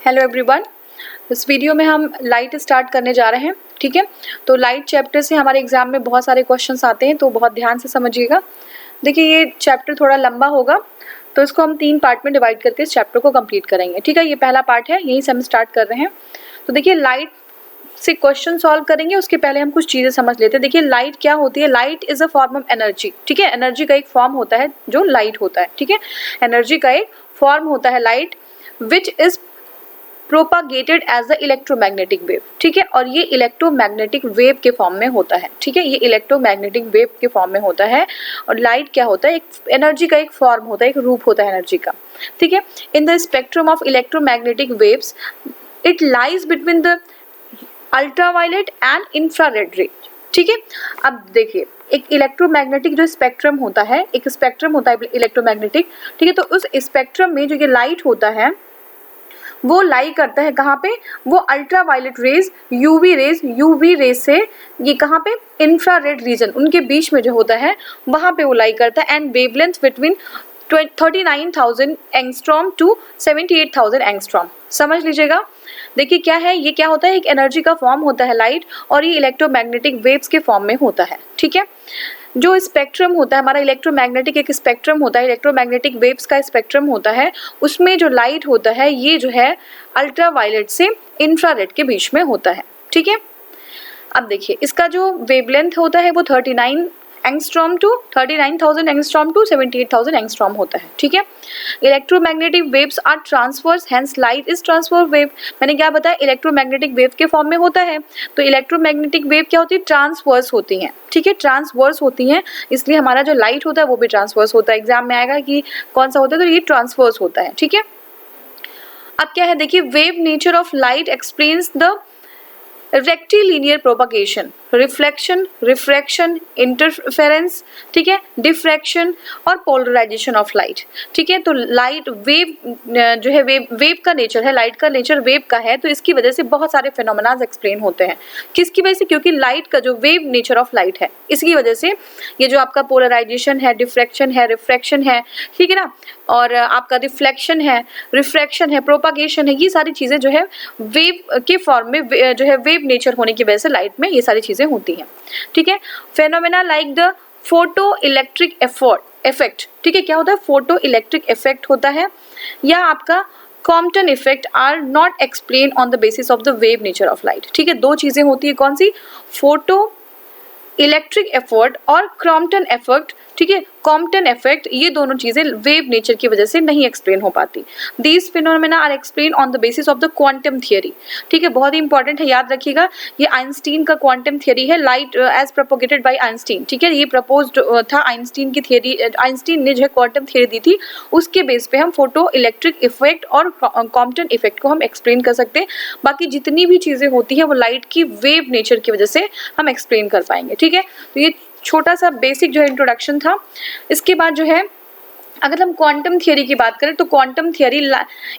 Hello everyone, इस video में हम लाइट स्टार्ट करने जा रहे हैं। ठीक है, तो लाइट चैप्टर से हमारे एग्जाम में बहुत सारे क्वेश्चंस आते हैं, तो बहुत ध्यान से समझिएगा। देखिए, ये चैप्टर थोड़ा लंबा होगा, तो इसको हम 3 पार्ट में डिवाइड करके इस चैप्टर को कंप्लीट करेंगे। ठीक है, ये पहला पार्ट है, यहीं से हम स्टार्ट कर रहे हैं। तो देखिए, लाइट से क्वेश्चन सॉल्व करेंगे, उसके पहले हम कुछ चीज़ें समझ लेते हैं। देखिए, लाइट क्या होती है? Light is a form of energy. ठीक है, एनर्जी का एक फॉर्म होता है जो लाइट होता है। ठीक है, एनर्जी का एक फॉर्म होता है light, which is propagated as the electromagnetic wave. ठीक है, और ये इलेक्ट्रोमैग्नेटिक वेव के फॉर्म में होता है। ठीक है, ये इलेक्ट्रोमैग्नेटिक वेव के फॉर्म में होता है। और लाइट क्या होता है? एक एनर्जी का एक फॉर्म होता है, एक रूप होता है एनर्जी का। ठीक है, in the spectrum of electromagnetic waves it lies between the ultraviolet and infrared rays. ठीक है, अब देखिए, एक इलेक्ट्रोमैग्नेटिक जो स्पेक्ट्रम होता है, एक स्पेक्ट्रम होता है इलेक्ट्रोमैग्नेटिक। ठीक है, तो उस स्पेक्ट्रम में जो ये लाइट होता है वो लाई करता है कहाँ पे? वो अल्ट्रावायलेट रेज, यूवी रेज से ये कहाँ पे? इंफ्रारेड रीजन, उनके बीच में जो होता है वहाँ पे वो लाई करता है। And wavelength between 39,000 angstrom to 78,000 angstrom. समझ लीजिएगा। देखिए क्या है, ये क्या होता है? एक एनर्जी का फॉर्म होता है लाइट, और ये इलेक्ट्रोमैग्नेटिक वेव्स के फॉर्म में होता है। ठीक है, जो स्पेक्ट्रम होता है हमारा इलेक्ट्रोमैग्नेटिक, एक स्पेक्ट्रम होता है, इलेक्ट्रोमैग्नेटिक वेव्स का स्पेक्ट्रम होता है, उसमें जो लाइट होता है ये जो है अल्ट्रावायलेट से इंफ्रारेड के बीच में होता है। ठीक है, अब देखिए, इसका जो वेवलेंथ होता है वो 39,000 एंगस्ट्रॉम टू 78,000 एंगस्ट्रॉम होता है। ठीक है, electromagnetic waves are transverse, hence light is transverse wave. मैंने क्या बताया? इलेक्ट्रोमैग्नेटिक वेव के फॉर्म में होता है। तो इलेक्ट्रोमैग्नेटिक वेव क्या होती है? ट्रांसवर्स होती हैं। ठीक है, ट्रांसवर्स होती हैं, इसलिए हमारा जो लाइट होता है वो भी ट्रांसवर्स होता है। एग्जाम में आएगा कि कौन सा होता है, तो ये ट्रांसवर्स होता है। ठीक है, अब क्या है? देखिए, wave nature of light explains the rectilinear propagation, reflection, refraction, interference, ठीक है, डिफ्रैक्शन और पोलराइजेशन ऑफ लाइट। ठीक है, तो लाइट वेव जो है, वेव का नेचर है, लाइट का नेचर वेव का है, तो इसकी वजह से बहुत सारे फिनोमेनाज एक्सप्लेन होते हैं। किसकी वजह से? क्योंकि लाइट का जो वेव नेचर ऑफ लाइट है, इसकी वजह से ये जो आपका पोलराइजेशन है, डिफ्रैक्शन है, रिफ्रैक्शन है, ठीक है ना, और आपका रिफ्लेक्शन है, रिफ्रैक्शन है, प्रोपागेशन है, ये सारी चीज़ें जो है वेव के फॉर्म में जो है वेव नेचर होने की वजह से लाइट में ये सारी चीज़ें होती हैं। ठीक है, phenomena like the photo electric effect. ठीक है, क्या होता है? फोटो इलेक्ट्रिक इफेक्ट होता है, या आपका Compton effect are not explain on the basis of the wave nature of light. ठीक है, दो चीज़ें होती है, कौन सी? फोटो इलेक्ट्रिक इफेक्ट और क्रॉम्पटन इफेक्ट। ठीक है, कॉम्पटन इफेक्ट, ये दोनों चीजें वेव नेचर की वजह से नहीं एक्सप्लेन हो पाती। These phenomena are explain on the basis of the quantum theory. ठीक है, बहुत ही इंपॉर्टेंट है, याद रखिएगा। ये आइंस्टीन का क्वांटम थियरी है, light as propagated by Einstein. ठीक है, ये प्रपोज्ड था आइंस्टीन की थियरी, आइंस्टीन ने जो है क्वांटम थियरी दी थी, उसके बेस पे हम फोटो इलेक्ट्रिक इफेक्ट और कॉम्पटन इफेक्ट को हम एक्सप्लेन कर सकते हैं। बाकी जितनी भी चीजें होती हैं वो लाइट की वेव नेचर की वजह से हम एक्सप्लेन कर पाएंगे। ठीक है, तो ये छोटा सा बेसिक जो है इंट्रोडक्शन था। इसके बाद जो है, अगर हम क्वांटम थियरी की बात करें, तो quantum theory,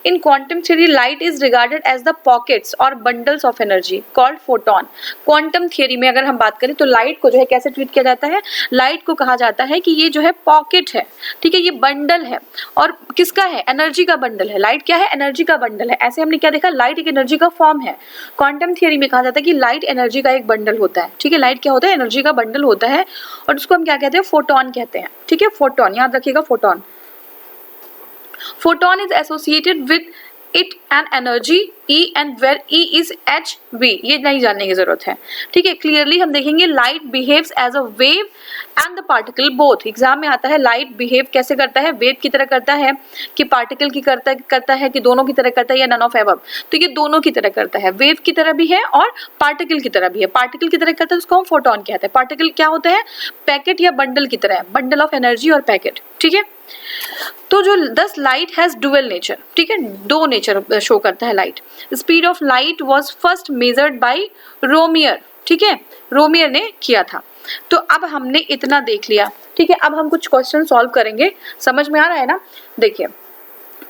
in quantum theory light is regarded as the pockets और bundles of energy called photon. Quantum theory में अगर हम बात करें तो लाइट को जो है कैसे ट्रीट किया जाता है? लाइट को कहा जाता है कि ये जो है पॉकेट है, ठीक है, ये बंडल है। और किसका है? एनर्जी का बंडल है। लाइट क्या है? एनर्जी का बंडल है। ऐसे हमने क्या देखा? लाइट एक एनर्जी का फॉर्म है। क्वांटम थियरी में कहा जाता है कि लाइट एनर्जी का एक बंडल होता है। ठीक है, लाइट क्या होता है? एनर्जी का बंडल होता है, और उसको हम क्या कहते हैं? फोटोन कहते हैं। ठीक है, फोटोन, याद रखिएगा, photon. Photon is associated with it an energy E and where E is hv, ये नहीं जानने की जरूरत है। ठीक है, क्लियरली हम देखेंगे light behaves as a wave and the particle both. Exam में आता है लाइट बिहेव कैसे करता है? वेव की तरह करता है कि पार्टिकल की करता है कि दोनों की तरह करता है, या नन ऑफ एबव? तो ये दोनों की तरह करता है, वेव की तरह भी है और पार्टिकल की तरह भी है। पार्टिकल की तरह करता है उसको हम फोटोन कहते हैं। पार्टिकल क्या होता है? पैकेट या बंडल की तरह है, बंडल ऑफ एनर्जी और पैकेट। ठीक है, तो जो दस लाइट हैज डुअल नेचर। ठीक है, दो नेचर शो करता है light. Speed of light was first measured by Roemer. ठीक है, रोमियर ने किया था। तो अब हमने इतना देख लिया। ठीक है, अब हम कुछ क्वेश्चन सॉल्व करेंगे। समझ में आ रहा है ना? देखिए,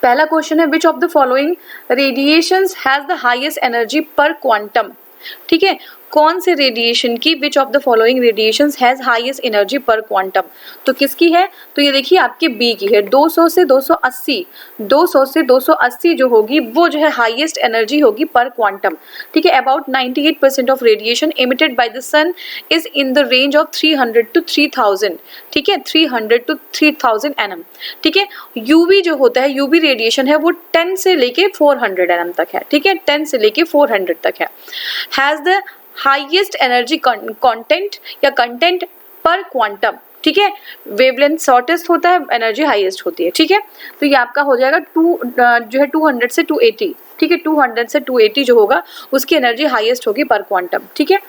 पहला क्वेश्चन है, विच of the following radiations has the highest energy पर क्वांटम। ठीक है, कौन से रेडिएशन की, विच of the following radiations has highest energy पर क्वांटम, तो किसकी है, तो ये देखिए आपके बी की है, 200 से 280, 200 से 280 जो होगी वो जो है हाईएस्ट एनर्जी होगी पर क्वांटम, ठीक है। About 98% of radiation emitted by the sun is in the range of 300 to 3000, ठीक है, 300 to 3000 nm, ठीक है। यूवी जो होता है, यूवी रेडिएशन है वो 10 से लेके 400 nm तक है, ठीक है, 10 से लेके 400 तक है। Has the highest energy content या कंटेंट पर क्वांटम, ठीक है। वेवलेंथ शॉर्टेस्ट होता है, एनर्जी हाईएस्ट होती है, ठीक है। तो ये आपका हो जाएगा जो है 200 से 280, ठीक है, 200 से 280 जो होगा उसकी एनर्जी हाईएस्ट होगी पर क्वांटम, ठीक है।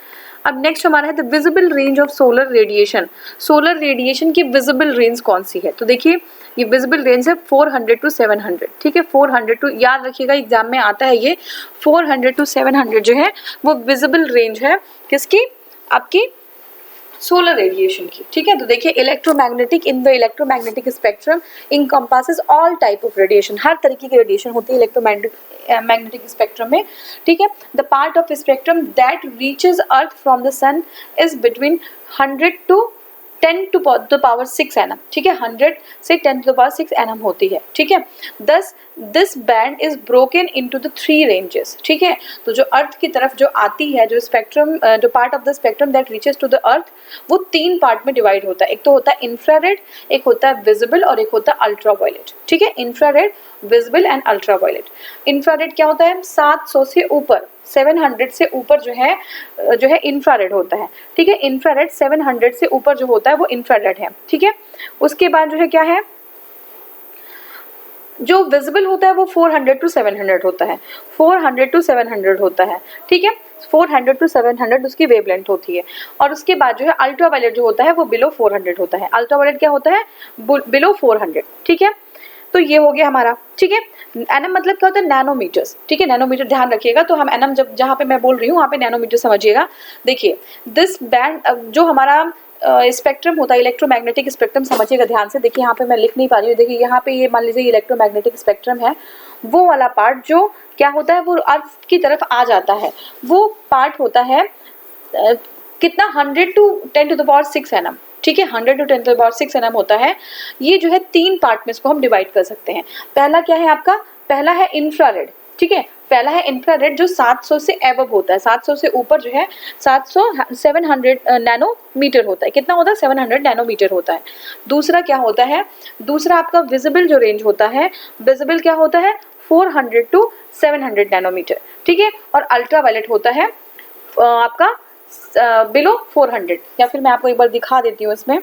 अब नेक्स्ट हमारा है the visible range of solar radiation, solar radiation की विजिबल रेंज कौन सी है, तो देखिए ये विजिबल रेंज है 400 to 700, ठीक है, 400 टू, याद रखिएगा एग्जाम में आता है ये 400 to 700 जो है वो विजिबल रेंज है किसकी, आपकी सोलर रेडिएशन की, ठीक है। तो देखिए electromagnetic, in the electromagnetic spectrum encompasses all type of radiation, हर तरीके की रेडिएशन होती है इलेक्ट्रोमैग्नेटिक स्पेक्ट्रम में, ठीक है। The part of spectrum that reaches earth from the sun is between 100 to 10 to the power 6 nm, ठीक है, 100 से 10 to the power 6 nm होती है, ठीक है। दस this band is broken into the 3 ranges, ठीक है। तो जो अर्थ की तरफ जो आती है, जो स्पेक्ट्रम, जो part of the spectrum that reaches to the earth, वो 3 पार्ट में डिवाइड होता है। एक तो होता है इंफ्रारेड, एक होता है विजिबल और एक होता है अल्ट्रावायलेट, ठीक है। Infrared, visible and ultraviolet. Infrared क्या होता है, 700 से ऊपर, 700 से ऊपर जो है इंफ्रारेड होता है, ठीक है। इंफ्रारेड 700 से ऊपर जो होता है वो इंफ्रारेड है, ठीक है। उसके बाद जो है क्या है, जो विजिबल होता है वो 400 to 700 होता है, 400 to 700 होता है, ठीक है। 400 to 700 उसकी वेवलेंथ होती है। और उसके बाद जो है अल्ट्रावायलेट जो होता है वो बिलो 400 होता है। अल्ट्रावायलेट क्या होता है, बिलो 400, ठीक है। तो ये हो गया हमारा, ठीक है। एनम मतलब क्या होता है, नैनोमीटर्स, ठीक है, नैनोमीटर ध्यान रखिएगा। तो हम एनम जब जहाँ पे मैं बोल रही हूँ वहाँ पे नैनोमीटर समझिएगा। देखिए दिस बैंड, जो हमारा स्पेक्ट्रम होता है, इलेक्ट्रोमैग्नेटिक स्पेक्ट्रम समझिएगा ध्यान से। देखिए यहाँ पे मैं लिख नहीं पा रही हूँ, देखिए यहाँ पे ये मान लीजिए इलेक्ट्रोमैग्नेटिक स्पेक्ट्रम है, वो वाला पार्ट जो क्या होता है वो अर्थ की तरफ आ जाता है, वो पार्ट होता है कितना, 100 to 10 to the power 6 nm, ठीक है, 100 to 10 to the power 6 nm होता है। ये जो है 3 पार्ट में इसको हम डिवाइड कर सकते हैं। पहला क्या है आपका, पहला है इंफ्रारेड, ठीक है, पहला है इंफ्रारेड जो 700 से एबव होता है, 700 से ऊपर जो है 700 नैनोमीटर होता है। कितना होता है, 700 नैनोमीटर होता है। दूसरा क्या होता है, दूसरा आपका विजिबल जो रेंज होता है, विजिबल क्या होता है, 400 to 700 नैनोमीटर, ठीक है। और अल्ट्रावायलेट होता है आपका बिलो 400, या फिर मैं आपको एक बार दिखा देती हूँ इसमें।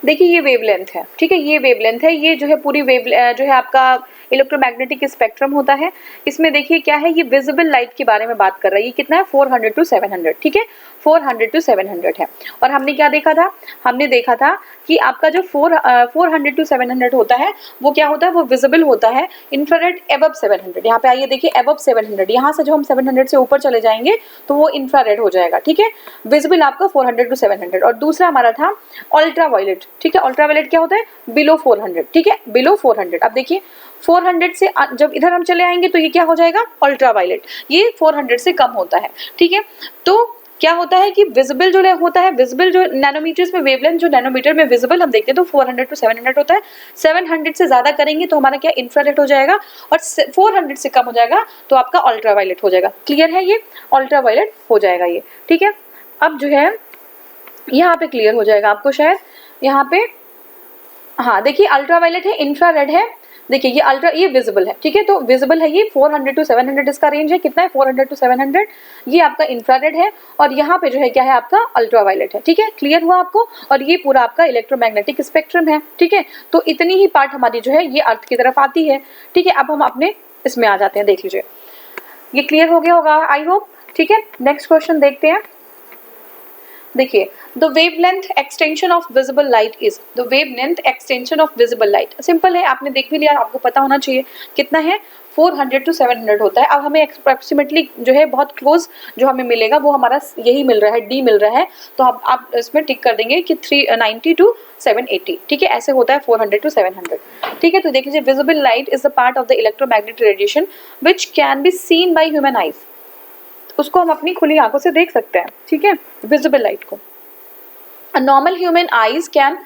देखिए ये वेवलेंथ है, ठीक है, ये वेवलेंथ है, ये जो है पूरी जो है आपका इलेक्ट्रोमैग्नेटिक स्पेक्ट्रम होता है। इसमें देखिए क्या है, ये विजिबल लाइट के बारे में बात कर रहा है। ये कितना है, 400 to 700, ठीक है, 400 to 700 है। और हमने क्या देखा था, हमने देखा था कि आपका जो 400 to 700 होता है वो क्या होता है, वो विजिबल होता है। इंफ्रारेड एबव 700, यहाँ पे आइए देखिए एबव 700, यहाँ से जो हम 700 से ऊपर चले जाएंगे तो वो इंफ्रारेड हो जाएगा, ठीक है। विजिबल आपका 400 to 700। और दूसरा हमारा था अल्ट्रावायलेट, ठीक है। अल्ट्रावायलेट क्या होता है, बिलो 400, ठीक है, बिलो 400। अब देखिए 400 से जब इधर हम चले आएंगे तो ये क्या हो जाएगा, अल्ट्रावायलेट, ये 400 से कम होता है, ठीक है। तो क्या होता है कि विजिबल जो होता है, विजिबल जो नैनोमीटर्स में वेवलेंथ जो नैनोमीटर में विजिबल हम देखते हैं तो 400 to 700 होता है। 700 से ज्यादा करेंगे तो हमारा क्या, इंफ्रारेड हो जाएगा, और 400 से कम हो जाएगा तो आपका अल्ट्रावायलेट हो जाएगा। क्लियर है, ये अल्ट्रावायलेट हो जाएगा ये, ठीक है। अब जो है यहाँ पे क्लियर हो जाएगा आपको शायद, यहाँ पे हाँ देखिए अल्ट्रावायलेट है, इंफ्रारेड है, देखिए ये विजिबल है, ठीक है। तो विजिबल है ये 400 to 700 इसका रेंज है, कितना है, 400 to 700। ये आपका इंफ्रारेड है और यहाँ पे जो है क्या है आपका अल्ट्रावायलेट है, ठीक है। क्लियर हुआ आपको, और ये पूरा आपका इलेक्ट्रोमैग्नेटिक स्पेक्ट्रम है, ठीक है। तो इतनी ही पार्ट हमारी जो है ये अर्थ की तरफ आती है, ठीक है। अब हम अपने इसमें आ जाते हैं, देख लीजिए ये क्लियर हो गया होगा आई होप। ठीक है, नेक्स्ट क्वेश्चन देखते हैं। देखिए, the wavelength extension of visible light is, the wavelength extension of visible light simple है, आपने देख भी लिया, आपको पता होना चाहिए कितना है, 400 to 700 होता है। अब हमें अप्रोक्सीमेटली जो है बहुत क्लोज जो हमें मिलेगा वो हमारा यही मिल रहा है, डी मिल रहा है, तो आप इसमें टिक कर देंगे कि 390 to 780, ठीक है, ऐसे होता है 400 to 700, ठीक है। तो देख लीजिए, visible light is the part of the electromagnetic radiation which can be seen by human eyes, उसको हम अपनी खुली आंखों से देख सकते हैं, ठीक है, विजिबल लाइट को। A normal human eye can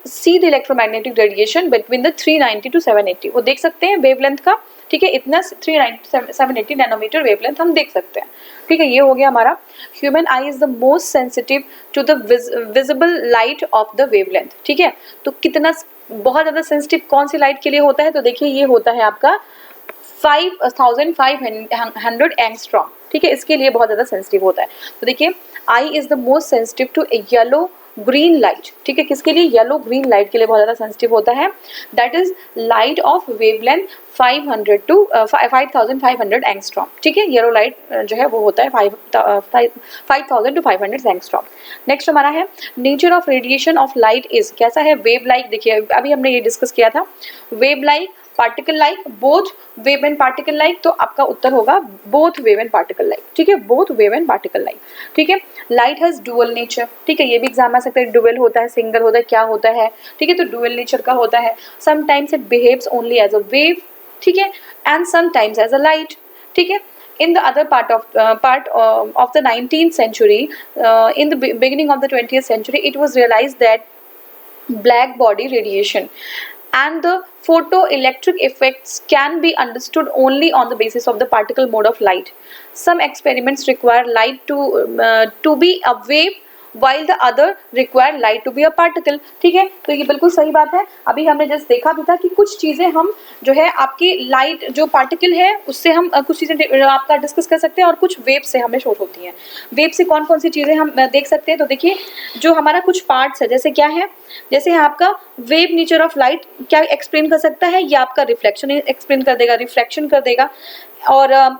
see the electromagnetic radiation between the 390 to 780, वो देख सकते हैं वेवलेंथ का, ठीक है, इतना 390 780 नैनोमीटर वेवलेंथ हम देख सकते हैं, ठीक है। ये हो गया हमारा, human eye is the most sensitive to the visible light of the wavelength, ठीक है। तो कितना बहुत ज़्यादा सेंसिटिव कौन सी लाइट के लिए होता है, तो देखिए ये होता है आपका 5500 एंगस्ट्रॉम, ठीक है, इसके लिए बहुत ज़्यादा सेंसिटिव होता है। तो देखिए, eye is the most sensitive to yellow green light, ठीक है, किसके लिए, येलो ग्रीन लाइट के लिए बहुत ज़्यादा सेंसिटिव होता है, that is light of wavelength 500 to 5500 angstrom, ठीक है। येलो लाइट जो है वो होता है 5000 to 500 एंगस्ट्रॉम। नेक्स्ट हमारा है, nature of radiation of light is, कैसा है, वेव लाइक, देखिए अभी हमने ये डिस्कस किया था, wave like, particle like, both wave and particle like, तो आपका उत्तर होगा both wave and particle like, ठीक है, both wave and particle like, ठीक है। लाइट हैज डुअल नेचर, ठीक है, ये भी एग्जाम आ सकता है, डुअल होता है, सिंगल होता है, क्या होता है, ठीक है, तो डुअल नेचर का होता है। Sometimes it behaves only as a wave, ठीक है, and sometimes as a light, ठीक है। In the other part of the 19th century, in the beginning of the 20th century, it was realized that black body radiation and the photoelectric effects can be understood only on the basis of the particle mode of light. Some experiments require light to be a wave while the other require light to be a particle, ठीक है। तो ये बिल्कुल सही बात है, अभी हमने जस्ट देखा भी था कि कुछ चीज़ें हम जो है आपकी लाइट जो पार्टिकल है उससे हम कुछ चीज़ें आपका डिस्कस कर सकते हैं, और कुछ वेव से हमें शॉर्ट होती हैं। वेव से कौन कौन सी चीज़ें हम देख सकते हैं, तो देखिए जो हमारा कुछ पार्ट्स है, जैसे क्या है, जैसे आपका वेव नेचर ऑफ लाइट क्या एक्सप्लेन कर सकता है, ये आपका रिफ्लेक्शन एक्सप्लेन कर देगा, रिफ्रैक्शन कर देगा, और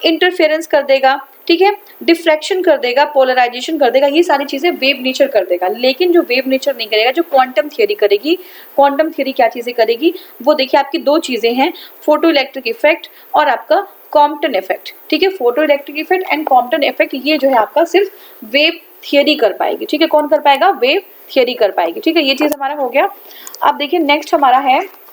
इंटरफेरेंस कर देगा, ठीक है, डिफ्रैक्शन कर देगा, पोलराइजेशन कर देगा, ये सारी चीज़ें वेव नेचर कर देगा। लेकिन जो वेव नेचर नहीं करेगा, जो क्वांटम थियरी करेगी, क्वांटम थियरी क्या चीज़ें करेगी, वो देखिए आपकी दो चीज़ें हैं, फोटो इलेक्ट्रिक इफेक्ट और आपका कॉम्पटन इफेक्ट, ठीक है। Photo electric effect and Compton effect ये जो है आपका सिर्फ वेव थियरी कर पाएगी, ठीक है, कौन कर पाएगा, वेव थियरी कर पाएगी, ठीक है, ये चीज़ हमारा हो गया। अब देखिए नेक्स्ट हमारा है,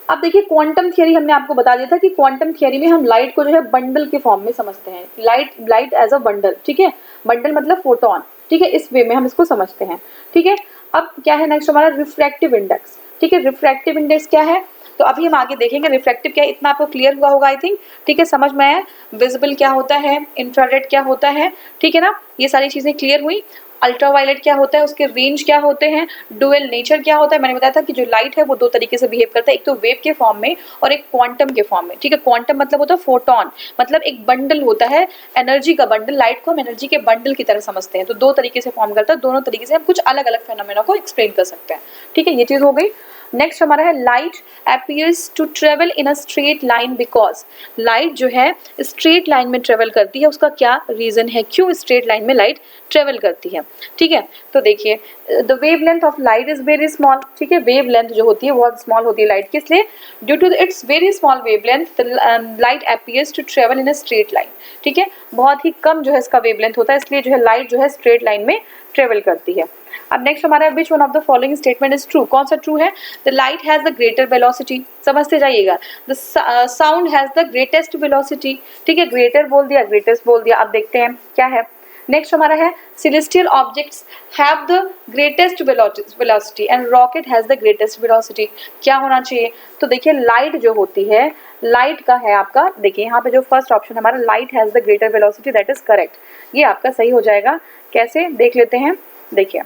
अब देखिए क्वांटम थियरी हमने आपको बता दिया था कि क्वांटम थियरी में हम लाइट को जो है बंडल के फॉर्म में समझते हैं, लाइट एज अ बंडल, ठीक है, बंडल मतलब फोटोन, ठीक है, इस वे में हम इसको समझते हैं, ठीक है। अब क्या है नेक्स्ट हमारा, रिफ्रैक्टिव इंडेक्स, ठीक है, रिफ्रैक्टिव इंडेक्स क्या है, तो अभी हम आगे देखेंगे रिफ्रैक्टिव क्या है, इतना आपको क्लियर हुआ होगा आई थिंक, ठीक है, समझ में आया, विजिबल क्या होता है, इंफ्रारेड क्या होता है, ठीक है ना, ये सारी चीज़ें क्लियर हुई। अल्ट्रावायलेट क्या होता है, उसके रेंज क्या होते हैं, डुअल नेचर क्या होता है, मैंने बताया था कि जो लाइट है वो दो तरीके से बिहेव करता है, एक तो वेव के फॉर्म में और एक क्वांटम के फॉर्म में, ठीक है। क्वांटम मतलब होता है फोटोन, मतलब एक बंडल होता है, एनर्जी का बंडल, लाइट को हम एनर्जी के बंडल की तरह समझते हैं, तो दो तरीके से फॉर्म करता है, दोनों तरीके से हम कुछ अलग अलग फेनोमेना को एक्सप्लेन कर सकते हैं, ठीक है, ये चीज़ हो गई। नेक्स्ट हमारा है, light appears to travel in a straight line because, light जो है स्ट्रेट लाइन में ट्रेवल करती है, उसका क्या रीज़न है, क्यों स्ट्रेट लाइन में लाइट ट्रेवल करती है, ठीक है। तो देखिए the wave length of light is very small, ठीक है, वेव लेंथ जो होती है बहुत स्मॉल होती है लाइट की, इसलिए due to its very small wavelength the light appears to travel in a straight line, ठीक है, बहुत ही कम जो है इसका वेव लेंथ होता है, इसलिए जो है लाइट जो है स्ट्रेट लाइन में ट्रेवल करती है। अब नेक्स्ट हमारा, विच one of the following statement is true, कौन सा ट्रू है, the light has the greater velocity, समझते जाइएगा, the sound has the greatest velocity, ठीक है, ग्रेटर बोल दिया, ग्रेटेस्ट बोल दिया। अब देखते हैं क्या है, नेक्स्ट हमारा है, celestial objects have the greatest velocity and rocket has the greatest velocity, क्या होना चाहिए, तो देखिए लाइट जो होती है, लाइट का है आपका, देखिए यहाँ पे जो फर्स्ट ऑप्शन हमारा, light has the greater velocity, that is correct, ये आपका सही हो जाएगा। कैसे देख लेते हैं, देखिए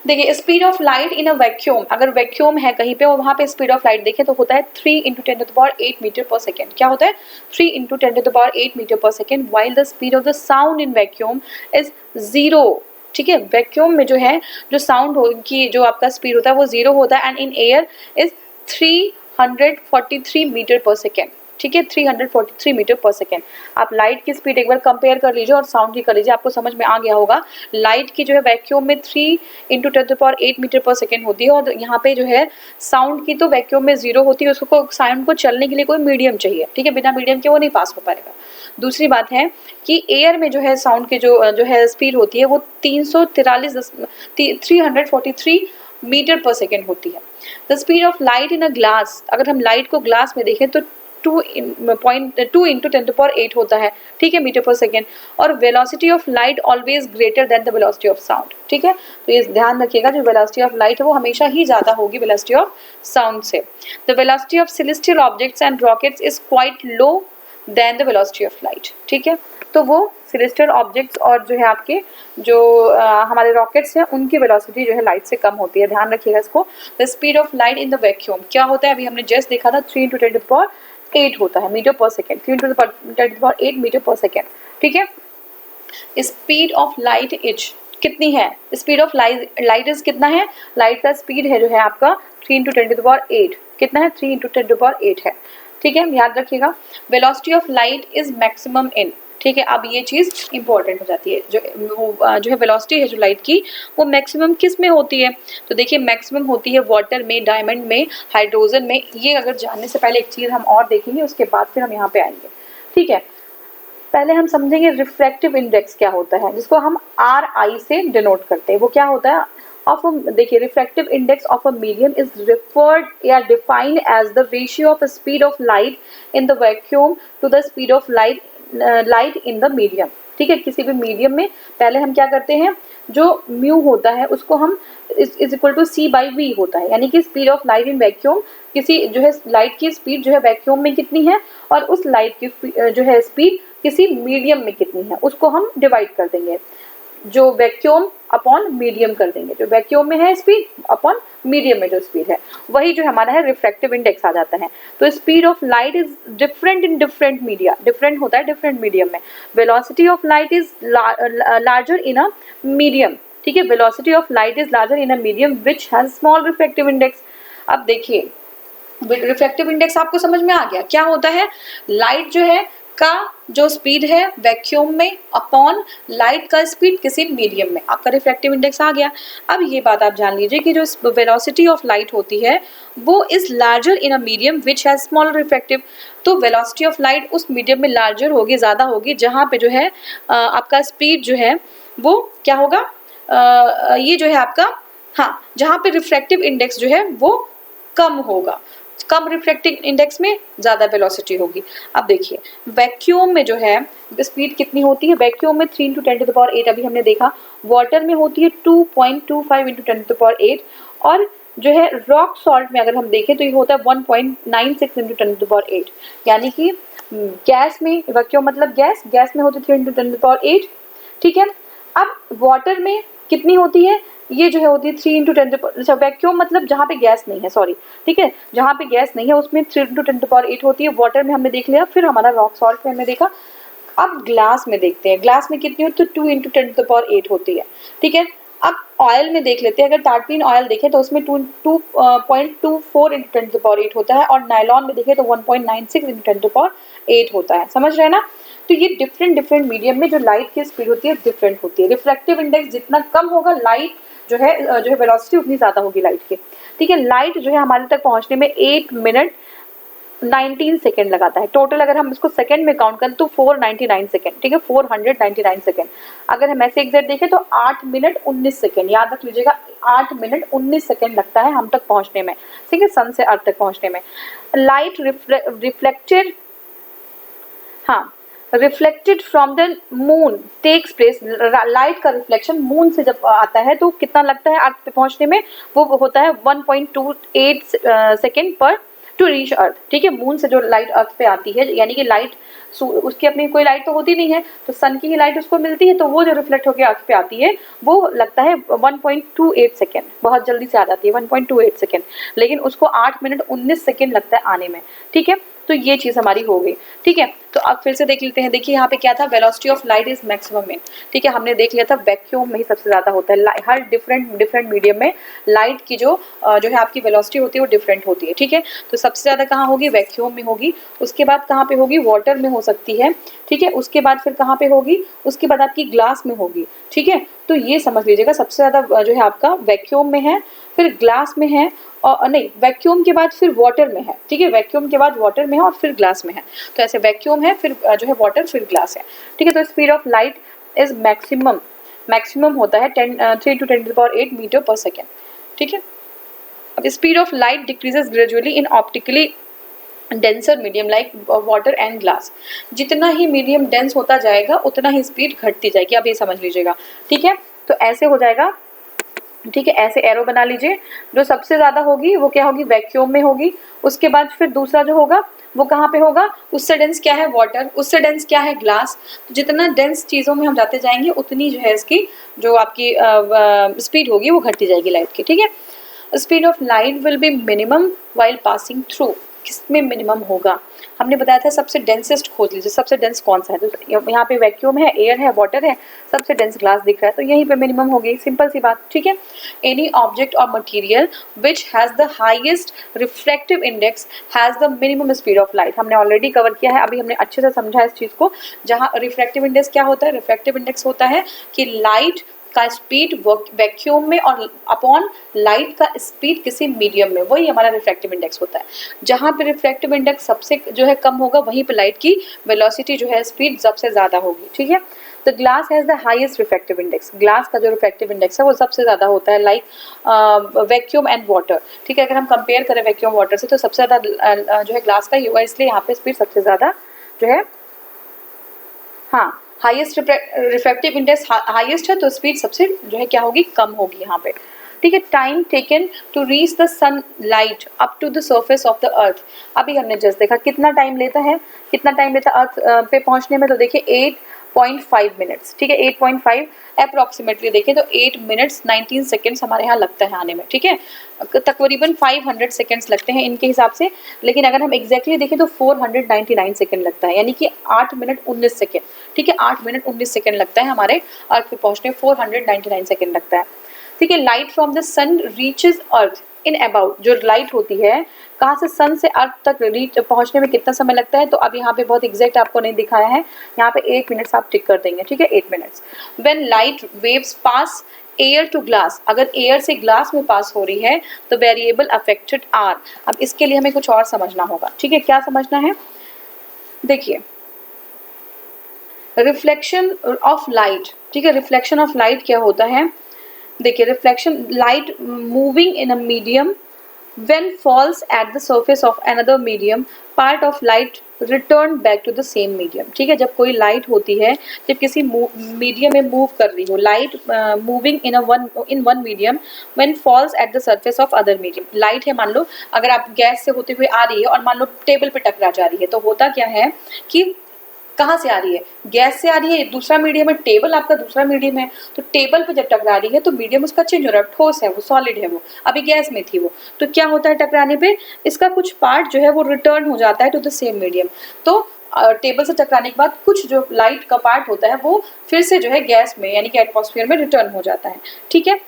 देखिए speed of light in a vacuum, अगर वैक्यूम है कहीं पे और वहाँ पे स्पीड ऑफ लाइट देखें तो होता है 3 × 10⁸ मीटर पर सेकेंड, क्या होता है 3 × 10⁸ metre per second, while the speed of the sound in vacuum is 0, ठीक है, वैक्यूम में जो है जो साउंड की जो आपका स्पीड होता है वो 0 होता है, and in air is 3 343 metre per second, ठीक है, 343 मीटर पर सेकेंड। आप लाइट की स्पीड एक बार कंपेयर कर लीजिए और साउंड की कर लीजिए, आपको समझ में आ गया होगा। लाइट की जो है वैक्यूम में 3 × 10⁸ मीटर पर सेकेंड होती है, और यहाँ पे जो है साउंड की तो वैक्यूम में 0 होती है, उसको साउंड को चलने के लिए कोई मीडियम चाहिए, ठीक है, बिना मीडियम के वो नहीं पास हो पाएगा। दूसरी बात है कि एयर में जो है साउंड की जो है स्पीड होती है वो 343 मीटर पर सेकेंड होती है। The speed of light in a glass, अगर हम लाइट को ग्लास में देखें तो 2 × 10⁸ होता है, ठीक है, मीटर पर सेकेंड। और velocity of light always greater than the velocity of sound, ठीक है, तो ये ध्यान रखिएगा, जो वेलोसिटी ऑफ लाइट है वो हमेशा ही ज़्यादा होगी वेलोसिटी ऑफ साउंड से। The velocity of celestial objects and rockets is quite low than the velocity of light, ठीक है, तो वो सेलेस्टियल ऑब्जेक्ट्स और जो है आपके जो हमारे रॉकेट्स हैं उनकी वेलोसिटी जो है लाइट से कम होती है, ध्यान रखिएगा इसको। The speed of light in the vacuum क्या होता है, अभी हमने जस्ट देखा था 3 × 10⁸ होता है metre per second, 3 × 10⁸ metre per second, ठीक है। स्पीड ऑफ लाइट इज कितनी है, स्पीड ऑफ लाइट इज कितना है, लाइट का स्पीड है जो है आपका 3 × 10⁸, कितना है, 3 × 10⁸ है, ठीक है, याद रखिएगा। Velocity of light is maximum in, ठीक है, अब ये चीज़ इंपॉर्टेंट हो जाती है, जो है वेलोसिटी है जो लाइट की वो मैक्सिमम किस में होती है, तो देखिए मैक्सिमम होती है वाटर में, डायमंड में, हाइड्रोजन में। ये अगर जानने से पहले एक चीज़ हम और देखेंगे, उसके बाद फिर हम यहाँ पे आएंगे, ठीक है। पहले हम समझेंगे रिफ्रैक्टिव इंडेक्स क्या होता है, जिसको हम RI से डिनोट करते हैं। वो क्या होता है, देखिए refractive index of a medium is referred या defined as the ratio of speed of light in the vacuum to the speed of light in the medium, ठीक है। किसी भी मीडियम में पहले हम क्या करते हैं, जो म्यू होता है उसको हम इज इक्वल टू C/V होता है, यानी कि speed of light in vacuum, किसी जो है लाइट की स्पीड जो है वैक्यूम में कितनी है और उस लाइट की जो है स्पीड किसी मीडियम में कितनी है, उसको हम डिवाइड कर देंगे, जो वैक्यूम अपॉन मीडियम कर देंगे, जो वैक्यूम में है स्पीड अपॉन मीडियम में जो स्पीड है, वही जो हमारा है रिफ्रैक्टिव इंडेक्स आ जाता है। तो speed of light is different in different media, different होता है डिफरेंट मीडियम में। Velocity of light is larger in a medium, ठीक है, velocity of light is larger in a medium which has small refractive index. अब देखिए refractive index आपको समझ में आ गया, क्या होता है, लाइट जो है का जो स्पीड है वैक्यूम में अपॉन लाइट का स्पीड किसी मीडियम में, आपका रिफ्रैक्टिव इंडेक्स आ गया। अब ये बात आप जान लीजिए कि जो वेलोसिटी ऑफ लाइट होती है वो is larger in a medium which has small refractive, तो वेलोसिटी ऑफ लाइट उस मीडियम में लार्जर होगी, ज़्यादा होगी, जहाँ पे जो है आपका स्पीड जो है वो क्या होगा, ये जो है आपका, हाँ, जहाँ पे रिफ्रैक्टिव इंडेक्स जो है वो कम होगा, कम रिफ्रैक्टिव इंडेक्स में ज़्यादा वेलोसिटी होगी। अब देखिए वैक्यूम में जो है स्पीड कितनी होती है, वैक्यूम में 3 × 10⁸ अभी हमने देखा, वाटर में होती है 2.25 × 10⁸, और जो है रॉक सॉल्ट में अगर हम देखें तो ये होता है 1.96 × 10⁸, यानी कि गैस में, वैक्यूम मतलब गैस में होती है 3 × 10⁸, ठीक है। अब वाटर में कितनी होती है, ये जो है होती है 3 × 10⁸, वैक्यूम मतलब जहाँ पे गैस नहीं है, सॉरी, ठीक है, जहाँ पे गैस नहीं है उसमें 3 × 10⁸ होती है, वाटर में हमने देख लिया, फिर हमारा रॉक सॉल्ट में हमने देखा। अब ग्लास में देखते हैं, ग्लास में कितनी होती है, 2 × 10⁸ होती है, ठीक है। अब ऑयल में देख लेते हैं, अगर टार्पलिन ऑयल देखें तो उसमें 2.24 × 10⁸ होता है, और नायलॉन में देखें तो 1.96 × 10⁸ होता है, समझ रहे हैं ना। तो ये डिफरेंट मीडियम में जो लाइट की स्पीड होती है डिफरेंट होती है। रिफ्रैक्टिव इंडेक्स जितना कम होगा, लाइट जो है वेलोसिटी उतनी ज़्यादा होगी लाइट की, ठीक है। लाइट जो है हमारे तक पहुंचने में 1 मिनट 19 सेकेंड लगाता है, टोटल अगर हम इसको सेकेंड में काउंट करें तो 499 सेकेंड, ठीक है, 499 सेकेंड। अगर हम ऐसे एग्जैक्ट देखें तो 8 मिनट 19 सेकेंड, याद रख लीजिएगा, 8 मिनट 19 सेकेंड लगता है हम तक पहुंचने में, ठीक है, सन से अर्थ तक पहुंचने में। लाइट रिफ्लेक्टेड, हाँ, reflected from the moon takes place, light का रिफ्लेक्शन मून से जब आता है तो कितना लगता है अर्थ पे पहुंचने में, वो होता है 1.28 सेकेंड पर टू रीच अर्थ, ठीक है। मून से जो लाइट अर्थ पे आती है, यानी कि लाइट उसकी अपनी कोई लाइट तो होती नहीं है, तो सन की ही लाइट उसको मिलती है, तो वो जो रिफ्लेक्ट होकर अर्थ पे आती है वो लगता है 1.28 सेकेंड, बहुत जल्दी से आ जाती है 1.28 सेकेंड, लेकिन उसको 8 मिनट 19 सेकेंड लगता है आने में, ठीक है। तो ये चीज़ हमारी हो गई, ठीक है। तो अब फिर से देख लेते हैं, देखिए यहाँ पे क्या था, velocity of light is maximum में, ठीक है, हमने देख लिया था वैक्यूम में ही सबसे ज़्यादा होता है। हर डिफरेंट मीडियम में लाइट की जो है आपकी वेलोसिटी होती है वो डिफरेंट होती है, ठीक है। तो सबसे ज़्यादा कहाँ होगी, वैक्यूम में होगी, उसके बाद कहाँ पे होगी, वाटर में हो सकती है, ठीक है, उसके बाद फिर कहाँ पे होगी, उसके बाद आपकी ग्लास में होगी, ठीक है। तो ये समझ लीजिएगा सबसे ज़्यादा जो है आपका वैक्यूम में है, फिर ग्लास में है, और नहीं वैक्यूम के बाद फिर वाटर में है, ठीक है, वैक्यूम के बाद वाटर में है और फिर ग्लास में है। तो ऐसे वैक्यूम है, फिर जो है वाटर, फिर ग्लास है, ठीक है। तो speed of light is maximum होता है 3 to 10⁸ मीटर पर सेकेंड, ठीक है। अब speed of light decreases gradually in optically denser medium like water and glass. जितना ही मीडियम डेंस होता जाएगा उतना ही स्पीड घटती जाएगी, आप ये समझ लीजिएगा, ठीक है। तो ऐसे हो जाएगा, ठीक है, ऐसे एरो बना लीजिए। जो सबसे ज़्यादा होगी वो क्या होगी, वैक्यूम में होगी, उसके बाद फिर दूसरा जो होगा वो कहाँ पे होगा, उससे डेंस क्या है, वाटर, उससे डेंस क्या है, ग्लास। तो जितना डेंस चीज़ों में हम जाते जाएंगे उतनी जो है इसकी जो आपकी स्पीड होगी वो घटती जाएगी लाइट की, ठीक है। Speed of light will be minimum while passing through, किसमें मिनिमम होगा, हमने बताया था सबसे डेंसेस्ट खोज लीजिए, सबसे डेंस कौन सा है, तो यहाँ पे वैक्यूम है, एयर है, वाटर है, सबसे डेंस ग्लास दिख रहा है, तो यहीं पे मिनिमम होगी, सिंपल सी बात, ठीक है। एनी ऑब्जेक्ट और material which has the highest refractive index has the minimum speed of light, हमने ऑलरेडी कवर किया है, अभी हमने अच्छे से समझा इस चीज़ को। जहाँ रिफ्रैक्टिव इंडेक्स क्या होता है, रिफ्रैक्टिव इंडेक्स होता है कि लाइट का स्पीड वैक्यूम में और अपॉन लाइट का स्पीड किसी मीडियम में, वही हमारा रिफ्रैक्टिव इंडेक्स होता है। जहाँ पे रिफ्रैक्टिव इंडेक्स सबसे जो है कम होगा वहीं पे लाइट की वेलोसिटी जो है स्पीड सबसे ज़्यादा होगी, ठीक है। तो glass has the highest refractive index, glass का जो रिफ्रैक्टिव इंडेक्स है वो सबसे ज़्यादा होता है लाइक वैक्यूम एंड वाटर, ठीक है। अगर हम कंपेयर करें वैक्यूम वाटर से तो सबसे ज़्यादा जो है ग्लास का ही होगा, इसलिए यहाँ पे स्पीड सबसे ज़्यादा जो है, हाँ, हाईएस्ट रिफ्रैक्टिव इंडेक्स हाईएस्ट है तो स्पीड सबसे जो है क्या होगी, कम होगी यहाँ पे, ठीक है। Time taken to reach the sunlight up to the surface of the earth, अभी हमने जस्ट देखा कितना टाइम लेता है, कितना टाइम लेता है अर्थ पे पहुँचने में, तो देखिए 8.5 मिनट्स, ठीक है, 8.5 अप्रॉक्सीमेटली देखें तो 8 मिनट्स 19 सेकेंड्स हमारे यहाँ लगता है आने में, ठीक है। तकरीबन 500 सेकेंड्स लगते हैं इनके हिसाब से, लेकिन अगर हम एग्जैक्टली देखें तो 499 सेकेंड लगता है, यानी कि 8 मिनट 19 सेकेंड, ठीक है, 8 मिनट 19 सेकेंड लगता है हमारे अर्थ पे पहुँचने, 499 सेकेंड लगता है, ठीक है। Light from the sun reaches earth in about, जो लाइट होती है कहाँ से, सन से अर्थ तक रीच पहुँचने में कितना समय लगता है, तो अब यहाँ पे बहुत एग्जैक्ट आपको नहीं दिखाया है, यहाँ पे 8 मिनट्स आप टिक कर देंगे, ठीक है, 8 minutes. When light waves pass air to glass, अगर एयर से ग्लास में पास हो रही है तो वेरिएबल अफेक्टेड आर, अब इसके लिए हमें कुछ और समझना होगा, ठीक है। क्या समझना है, देखिए रिफ्लेक्शन ऑफ लाइट, ठीक है, रिफ्लेक्शन ऑफ लाइट क्या होता है, देखिए reflection light moving in a medium when falls at the surface of another medium part of light return back to the same medium, ठीक है। जब कोई लाइट होती है, जब किसी मीडियम में मूव कर रही हो, light moving in one medium when falls at the surface of other medium, light है मान लो अगर आप गैस से होते हुए आ रही है और मान लो टेबल पे टकरा जा रही है, तो होता क्या है कि कहाँ से आ रही है, गैस से आ रही है, दूसरा मीडियम है, टेबल आपका दूसरा मीडियम है, तो टेबल पे जब टकरा रही है तो मीडियम उसका चेंज हो रहा है, ठोस है वो, सॉलिड है वो, अभी गैस में थी वो, तो क्या होता है टकराने पे इसका कुछ पार्ट जो है वो रिटर्न हो जाता है टू द सेम मीडियम, तो टेबल से टकराने के बाद कुछ जो लाइट का पार्ट होता है वो फिर से जो है गैस में यानी कि एटमॉस्फेयर में रिटर्न हो जाता है, ठीक है।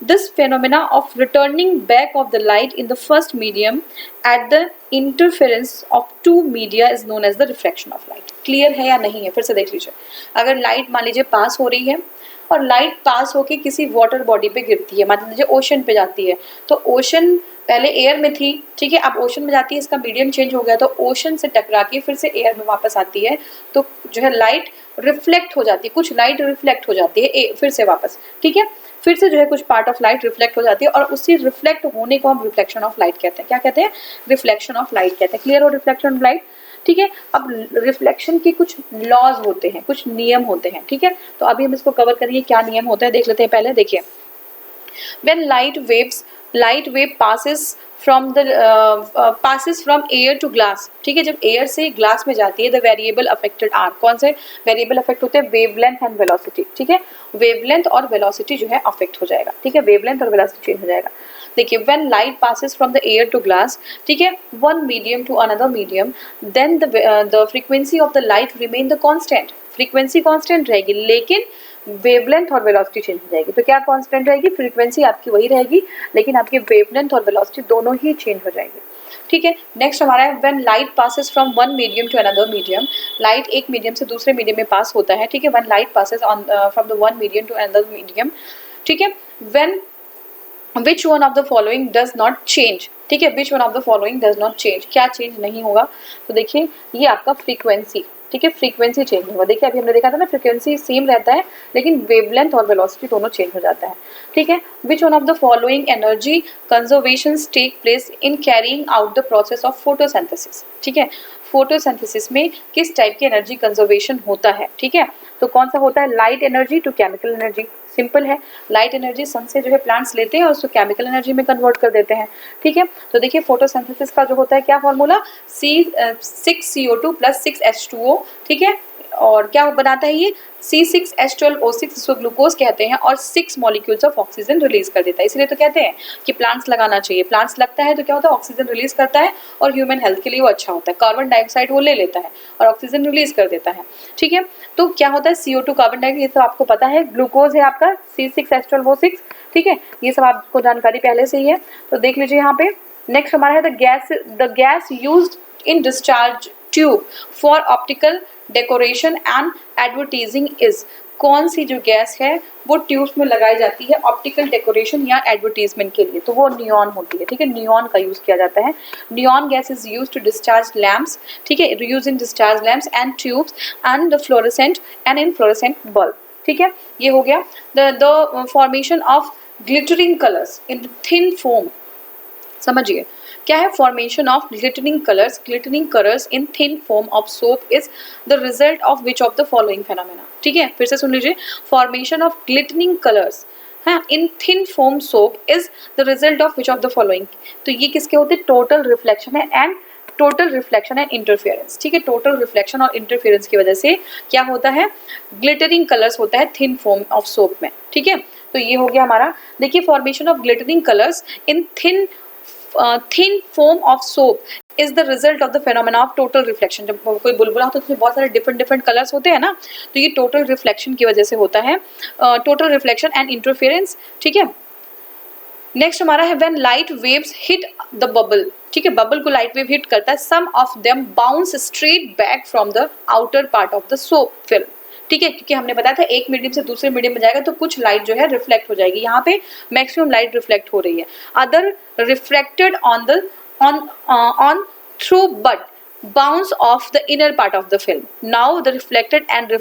This phenomena of returning back of the light in the first medium at the interference of two media is known as the refraction of light. Clear है या नहीं है, फिर से देख लीजिए। अगर लाइट मान लीजिए पास हो रही है और लाइट पास होके किसी वाटर बॉडी पे गिरती है, मान लीजिए ओशन पे जाती है, तो ओशन पहले एयर में थी, ठीक है, अब ओशन में जाती है, इसका मीडियम चेंज हो गया, तो ओशन से टकरा के फिर से एयर में वापस आती है, तो जो है लाइट रिफ्लेक्ट हो जाती है, कुछ लाइट रिफ्लेक्ट हो जाती है फिर से वापस, ठीक है, फिर से जो है कुछ पार्ट ऑफ लाइट रिफ्लेक्ट हो जाती है और उसी रिफ्लेक्ट होने को हम रिफ्लेक्शन ऑफ लाइट कहते हैं, क्या कहते हैं, रिफ्लेक्शन ऑफ लाइट कहते हैं। क्लियर हो रिफ्लेक्शन ऑफ लाइट, ठीक है। अब रिफ्लेक्शन के कुछ लॉज होते हैं, कुछ नियम होते हैं, ठीक है, तो अभी हम इसको कवर करेंगे, क्या नियम होता है देख लेते हैं पहले। देखिए, when light wave passes from the passes from air to glass, ठीक है, जब एयर से ग्लास में जाती है द वेरिएबल अफेक्टेड आर, कौन से वेरिएबल अफेक्ट होते हैं, वेवलेंथ एंड वेलोसिटी, ठीक है, वेवलेंथ और वेलोसिटी जो है अफेक्ट हो जाएगा, ठीक है, वेवलेंथ और वेलोसिटी चेंज हो जाएगा। देखिए when light passes from the air to glass, ठीक है, one medium to another medium, then the frequency of the light remain the constant, frequency constant रहेगी लेकिन वेवलेंथ और वेलोसिटी चेंज हो जाएगी। तो क्या कांस्टेंट रहेगी, फ्रीक्वेंसी आपकी वही रहेगी लेकिन आपकी वेवलेंथ और वेलोसिटी दोनों ही चेंज हो जाएगी, ठीक है। नेक्स्ट हमारा है when light passes from one medium to another medium, light एक मीडियम से दूसरे मीडियम में पास होता है, ठीक है, when light passes on from the one medium to another medium, ठीक है, when which one of the following does not change, ठीक है, which one of the following does not change, क्या चेंज नहीं होगा, तो देखिए ये आपका फ्रीक्वेंसी, ठीक है, फ्रीक्वेंसी चेंज होगा। देखिए अभी हमने देखा था ना फ्रीक्वेंसी सेम रहता है लेकिन वेवलेंथ और वेलोसिटी दोनों चेंज हो जाता है, ठीक है। Which one of the following energy conservation take place in carrying out the process of photosynthesis, ठीक है, फोटोसिंथेसिस में किस टाइप की एनर्जी कंजर्वेशन होता है, ठीक है, तो कौन सा होता है, light energy to chemical energy, simple है, लाइट एनर्जी सन से जो है प्लांट्स लेते हैं और उसको केमिकल एनर्जी में कन्वर्ट कर देते हैं, ठीक है। तो देखिए फोटोसिंथेसिस का जो होता है क्या फॉर्मूला, C6CO2 + 6H2O, ठीक है, और क्या बनाता है ये C6H12O6, इसको ग्लूकोज कहते हैं और 6 मॉलिक्यूल्स ऑफ ऑक्सीजन रिलीज कर देता है, इसलिए तो कहते हैं कि प्लांट्स लगाना चाहिए, प्लांट्स लगता है तो क्या होता है ऑक्सीजन रिलीज करता है और ह्यूमन हेल्थ के लिए वो अच्छा होता है, कार्बन डाइऑक्साइड वो ले लेता है और ऑक्सीजन रिलीज कर देता है, ठीक है। तो क्या होता है CO2 कार्बन डाइऑक्साइड, ये सब आपको पता है, ग्लूकोज है आपका C6H12O6, ठीक है, ये सब आपको जानकारी पहले से ही है, तो देख लीजिए यहाँ पे। नेक्स्ट हमारा है the gas used in discharge tube for optical decoration and advertising is, कौन सी जो गैस है वो ट्यूब्स में लगाई जाती है ऑप्टिकल डेकोरेशन या एडवर्टीजमेंट के लिए, तो वो नियॉन होती है, ठीक है, नियॉन का यूज किया जाता है। Neon gas is use to discharge lamps, ठीक है, use in discharge lamps and tubes and the fluorescent and in fluorescent bulb, ठीक है, ये हो गया। The formation of glittering colours in thin foam, समझिए क्या है, formation of glittering colours in thin foam of soap is the result of which of the following phenomena, ठीक है, फिर से सुन लीजिए, फॉर्मेशन ऑफ ग्लिटरिंग कलर्स है in thin foam soap is the result of which of the following, तो ये किसके होते हैं, टोटल रिफ्लेक्शन है and total reflection and interference, ठीक है, टोटल रिफ्लेक्शन और इंटरफेरेंस की वजह से क्या होता है, ग्लिटरिंग कलर्स होता है थिन फोम ऑफ सोप में, ठीक है, तो ये हो गया हमारा। देखिए formation of glittering colours in thin foam of soap is the result of the phenomena of total reflection, जब कोई बुलबुला होता है तो उसमें बहुत सारे डिफरेंट कलर्स होते हैं ना, तो ये टोटल रिफ्लेक्शन की वजह से होता है, टोटल रिफ्लेक्शन एंड इंटरफेरेंस, ठीक है। नेक्स्ट हमारा है when light waves hit the bubble, ठीक है, बबल को लाइट वेव हिट करता है, some of them bounce straight back from the outer part of the soap film, ठीक है, क्योंकि हमने बताया था एक मीडियम से दूसरे मीडियम में जाएगा तो कुछ लाइट जो है रिफ्लेक्ट हो जाएगी, यहाँ पे मैक्सिमम लाइट रिफ्लेक्ट हो रही है, other reflected on through but bounce off the inner part of the film. Now the reflected and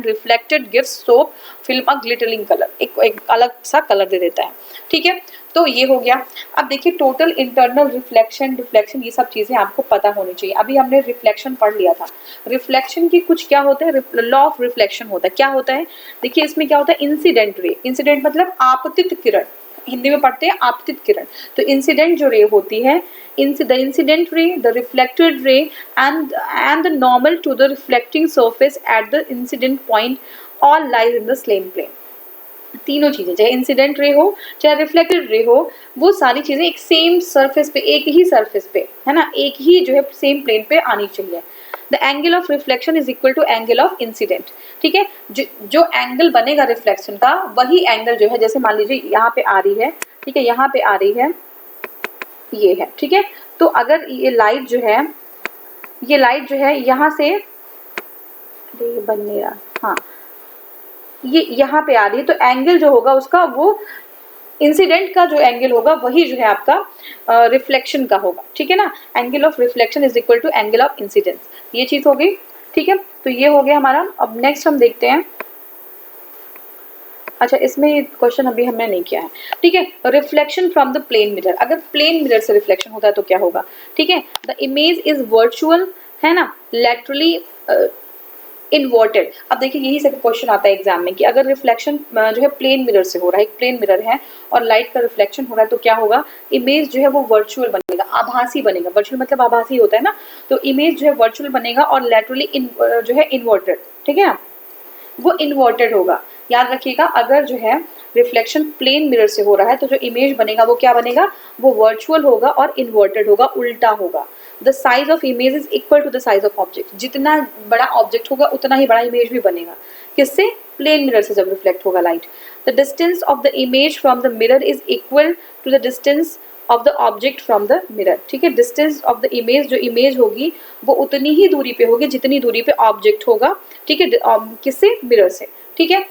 reflected gives soap film a glittering color, एक अलग सा कलर दे देता है, ठीक है, तो ये हो गया। अब देखिए टोटल इंटरनल रिफ्लेक्शन ये सब चीजें आपको पता होनी चाहिए। अभी हमने रिफ्लेक्शन पढ़ लिया था, रिफ्लेक्शन की कुछ क्या होता है, लॉ ऑफ रिफ्लेक्शन होता है, क्या होता है, देखिए इसमें क्या होता है, इंसिडेंट रे, इंसिडेंट मतलब आपतित किरण, हिंदी में पढ़ते हैं आपतित किरण, तो इंसिडेंट जो रे होती है, the incident ray, the reflected ray and the normal to the reflecting surface at the incident point all lies in the same plane. तीनों चीजें चाहे इंसिडेंट रे हो चाहे रिफ्लेक्टेड रे हो, वो सारी चीजें एक सेम सरफेस पे, एक ही सरफेस पे है ना, एक ही जो है सेम प्लेन पे आनी चाहिए। The angle of reflection is equal to angle of incident, ठीक है, जो एंगल बनेगा रिफ्लेक्शन का वही एंगल जो है, जैसे मान लीजिए यहाँ पे आ रही है, ठीक है, यहाँ पे आ रही है, ये है, ठीक है, तो अगर ये लाइट जो है यहाँ से, अरे ये बन नहीं रहा, हाँ ये यहाँ पे आ रही है, तो एंगल जो होगा उसका वो इंसिडेंट का जो एंगल होगा वही जो है आपका रिफ्लेक्शन का होगा, ठीक है ना, angle of reflection is equal to angle of incidence, ये चीज हो गई, ठीक है, तो ये हो गया हमारा। अब नेक्स्ट हम देखते हैं, अच्छा इसमें क्वेश्चन अभी हमने नहीं किया है, ठीक है, reflection from the plane mirror, अगर प्लेन मिरर से रिफ्लेक्शन होता है तो क्या होगा, ठीक है, द इमेज इज वर्चुअल है ना, लैटरली इन्वर्टेड। अब देखिए यही से क्वेश्चन आता है एग्जाम में कि अगर रिफ्लेक्शन जो है प्लेन मिरर से हो रहा है, एक प्लेन मिरर है और लाइट का रिफ्लेक्शन हो रहा है तो क्या होगा, इमेज जो है वो वर्चुअल बनेगा, आभासी बनेगा। वर्चुअल मतलब आभासी होता है ना, तो इमेज जो है वर्चुअल बनेगा और लैटरली जो है इन्वर्टेड, ठीक है, वो इन्वर्टेड होगा। याद रखिएगा, अगर जो है रिफ्लेक्शन प्लेन मिरर से हो रहा है तो जो इमेज बनेगा वो क्या बनेगा, वो वर्चुअल होगा और इन्वर्टेड होगा, उल्टा होगा। The size of image is equal to the size of object. जितना बड़ा ऑब्जेक्ट होगा उतना ही बड़ा इमेज भी बनेगा। किससे? प्लेन मिरर से जब रिफ्लेक्ट होगा light. The distance of the image from the mirror is equal to the distance of the object from the mirror, ठीक है। डिस्टेंस ऑफ द इमेज, जो इमेज होगी वो उतनी ही दूरी पे होगी जितनी दूरी पे ऑब्जेक्ट होगा, ठीक है, किससे? मिरर से, ठीक है।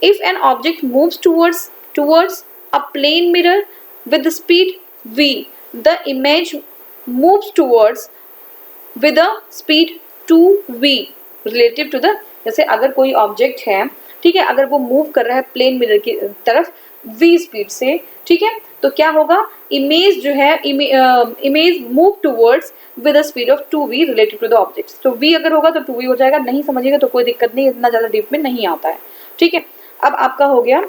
If an object moves towards a plane mirror with the speed v, the image moves towards with a speed 2v relative to the, जैसे अगर कोई ऑब्जेक्ट है, ठीक है, अगर वो मूव कर रहा है प्लेन मिरर की तरफ v स्पीड से, ठीक है, तो क्या होगा, इमेज जो है image move towards with a speed of 2v related to the object. तो v अगर होगा तो 2v हो जाएगा, नहीं समझिएगा तो कोई दिक्कत नहीं, इतना ज़्यादा डीप में नहीं आता है, ठीक है। अब आपका हो गया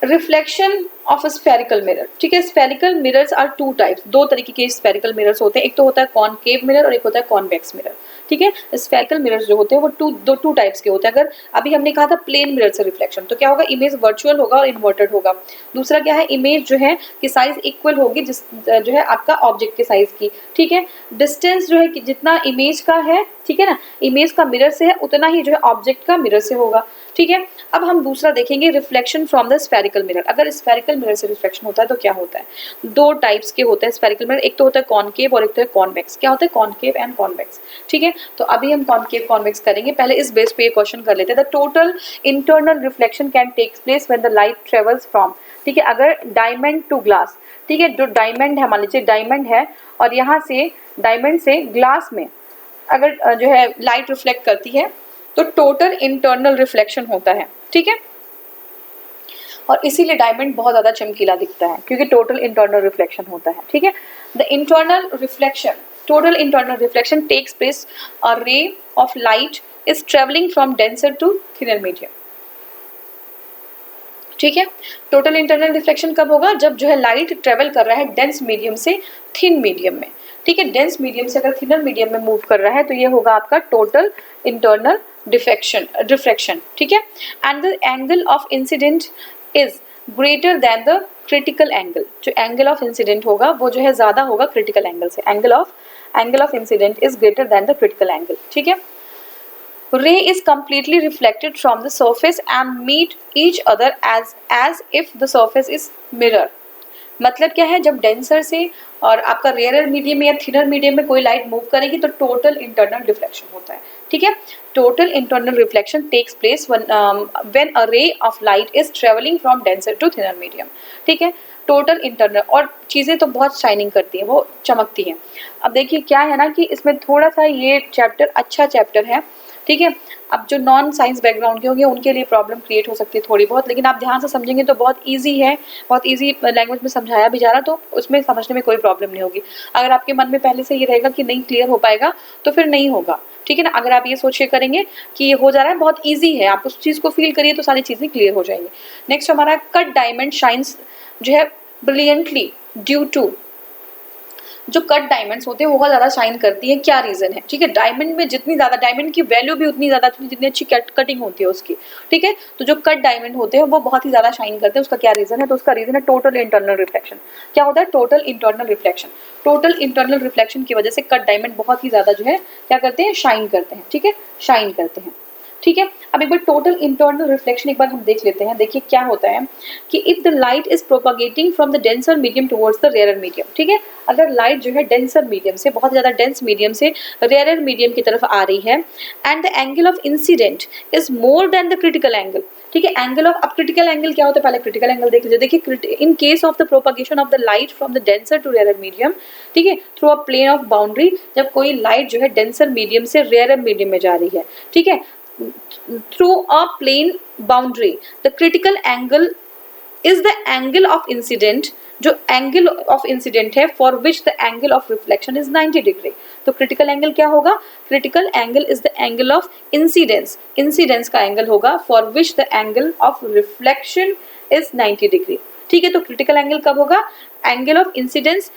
reflection of a spherical mirror, ठीक है। Spherical mirrors are two types, दो तरीके के स्फेरिकल मिरर्स होते हैं, एक तो होता है कॉनकेव मिरर और एक होता है कॉन्वेक्स मिरर, ठीक है। स्फेरिकल मिरर्स जो होते हैं वो टू टाइप्स के होते हैं। अगर अभी हमने कहा था प्लेन मिरर से रिफ्लेक्शन, तो क्या होगा, इमेज वर्चुअल होगा और इन्वर्टेड होगा। दूसरा क्या है, इमेज जो है कि साइज इक्वल होगी जिस जो है आपका ऑब्जेक्ट के साइज की, ठीक है। डिस्टेंस जो है कि जितना इमेज का है, ठीक है ना, इमेज का मिरर से है उतना ही जो है ऑब्जेक्ट का मिरर से होगा, ठीक है। अब हम दूसरा देखेंगे, reflection from the spherical mirror. अगर स्फेरिकल मिरर से रिफ्लेक्शन होता है तो क्या होता है, दो टाइप्स के होते हैं स्फेरिकल मिरर, एक तो होता है कॉनकेव और एक तो है कॉन्वेक्स। क्या होता है, कॉनकेव एंड कॉन्वेक्स, ठीक है। तो अभी हम कॉनकेव कॉन्वेक्स करेंगे, पहले इस बेस पे ये क्वेश्चन कर लेते हैं। The total internal reflection can take place when the light travels from, ठीक है, अगर डायमंड टू ग्लास, ठीक है, जो डायमंड है, मान लीजिए डायमंड है और यहाँ से डायमंड से ग्लास में अगर जो है लाइट रिफ्लेक्ट करती है तो टोटल इंटरनल रिफ्लेक्शन होता है, ठीक है। और इसीलिए डायमंड बहुत ज़्यादा चमकीला दिखता है, क्योंकि टोटल इंटरनल रिफ्लेक्शन होता है, ठीक है। The internal reflection, total internal reflection takes place a ray of light is travelling from denser to thinner medium, ठीक है। टोटल इंटरनल रिफ्लेक्शन कब होगा, जब जो है लाइट ट्रेवल कर रहा है डेंस मीडियम से थिन मीडियम में, ठीक है। डेंस मीडियम से अगर थिनर मीडियम में मूव कर रहा है तो ये होगा आपका टोटल इंटरनल रिफ्लेक्शन, ठीक है। And the angle of incident is greater than the critical angle, जो एंगल ऑफ इंसिडेंट होगा वो जो है ज्यादा होगा क्रिटिकल एंगल से। Angle of incident is greater than the critical angle, ठीक है। ray is completely reflected from the surface and meet each other as if the surface is mirror। मतलब क्या है, जब डेंसर से और आपका रेयरर मीडियम में या थिनर मीडियम में कोई लाइट मूव करेगी तो टोटल इंटरनल रिफ्लेक्शन होता है, ठीक है। Total internal reflection takes place when a ray of light is travelling from denser to thinner medium, ठीक है। टोटल इंटरनल, और चीज़ें तो बहुत शाइनिंग करती हैं, वो चमकती हैं। अब देखिए क्या है ना कि इसमें थोड़ा सा ये चैप्टर अच्छा चैप्टर है, ठीक है। अब जो नॉन साइंस बैकग्राउंड के होंगे उनके लिए प्रॉब्लम क्रिएट हो सकती है थोड़ी बहुत, लेकिन आप ध्यान से समझेंगे तो बहुत इजी है, बहुत इजी लैंग्वेज में समझाया भी जा रहा, तो उसमें समझने में कोई प्रॉब्लम नहीं होगी। अगर आपके मन में पहले से ये रहेगा कि नहीं क्लियर हो पाएगा तो फिर नहीं होगा, ठीक है ना। अगर आप ये सोच के करेंगे कि ये हो जा रहा है, बहुत ईजी है, आप उस चीज़ को फील करिए तो सारी चीज़ें क्लियर हो जाएंगी। नेक्स्ट हमारा कट डायमंड शाइन्स जो है ब्रिलियंटली ड्यू टू, जो कट डायमंड्स होते हैं वो बहुत ज़्यादा शाइन करती है, क्या रीज़न है, ठीक है। डायमंड में जितनी ज़्यादा, डायमंड की वैल्यू भी उतनी ज़्यादा जितनी अच्छी कटिंग होती है उसकी, ठीक है। तो जो कट डायमंड होते हैं वो बहुत ही ज़्यादा शाइन करते हैं, उसका क्या रीज़न है, तो उसका रीज़न है टोटल इंटरनल रिफ्लेक्शन। क्या होता है, total internal reflection. Total internal reflection की वजह से कट डायमंड बहुत ही ज़्यादा जो है क्या करते हैं, शाइन करते हैं, ठीक है, शाइन करते हैं, ठीक है। अब एक बार टोटल इंटरनल रिफ्लेक्शन एक बार हम देख लेते हैं। देखिए क्या होता है कि if the light is propagating from the denser medium towards the rarer medium, ठीक है। अगर लाइट जो है डेंसर मीडियम से, बहुत ज़्यादा डेंस मीडियम से रेयरर मीडियम की तरफ आ रही है, and the angle of incident is more than the critical angle, ठीक है। एंगल ऑफ, अब क्रिटिकल एंगल क्या होता है, पहले क्रिटिकल एंगल देख लीजिए। देखिए in case of the propagation of the light from the denser to rarer medium, ठीक है, through a plane of boundary, जब कोई लाइट जो है डेंसर मीडियम से रेयरर मीडियम में जा रही है, ठीक है, through a plane boundary, the critical angle is the angle of incident, जो एंगल ऑफ इंसिडेंट है for which the angle of reflection is 90 degree. तो क्रिटिकल एंगल क्या होगा? Critical angle is the angle of incidence, incidence का angle होगा for which the angle of reflection is 90 degree. ठीक है, तो क्रिटिकल एंगल कब होगा? एंगल ऑफ इंसिडेंस,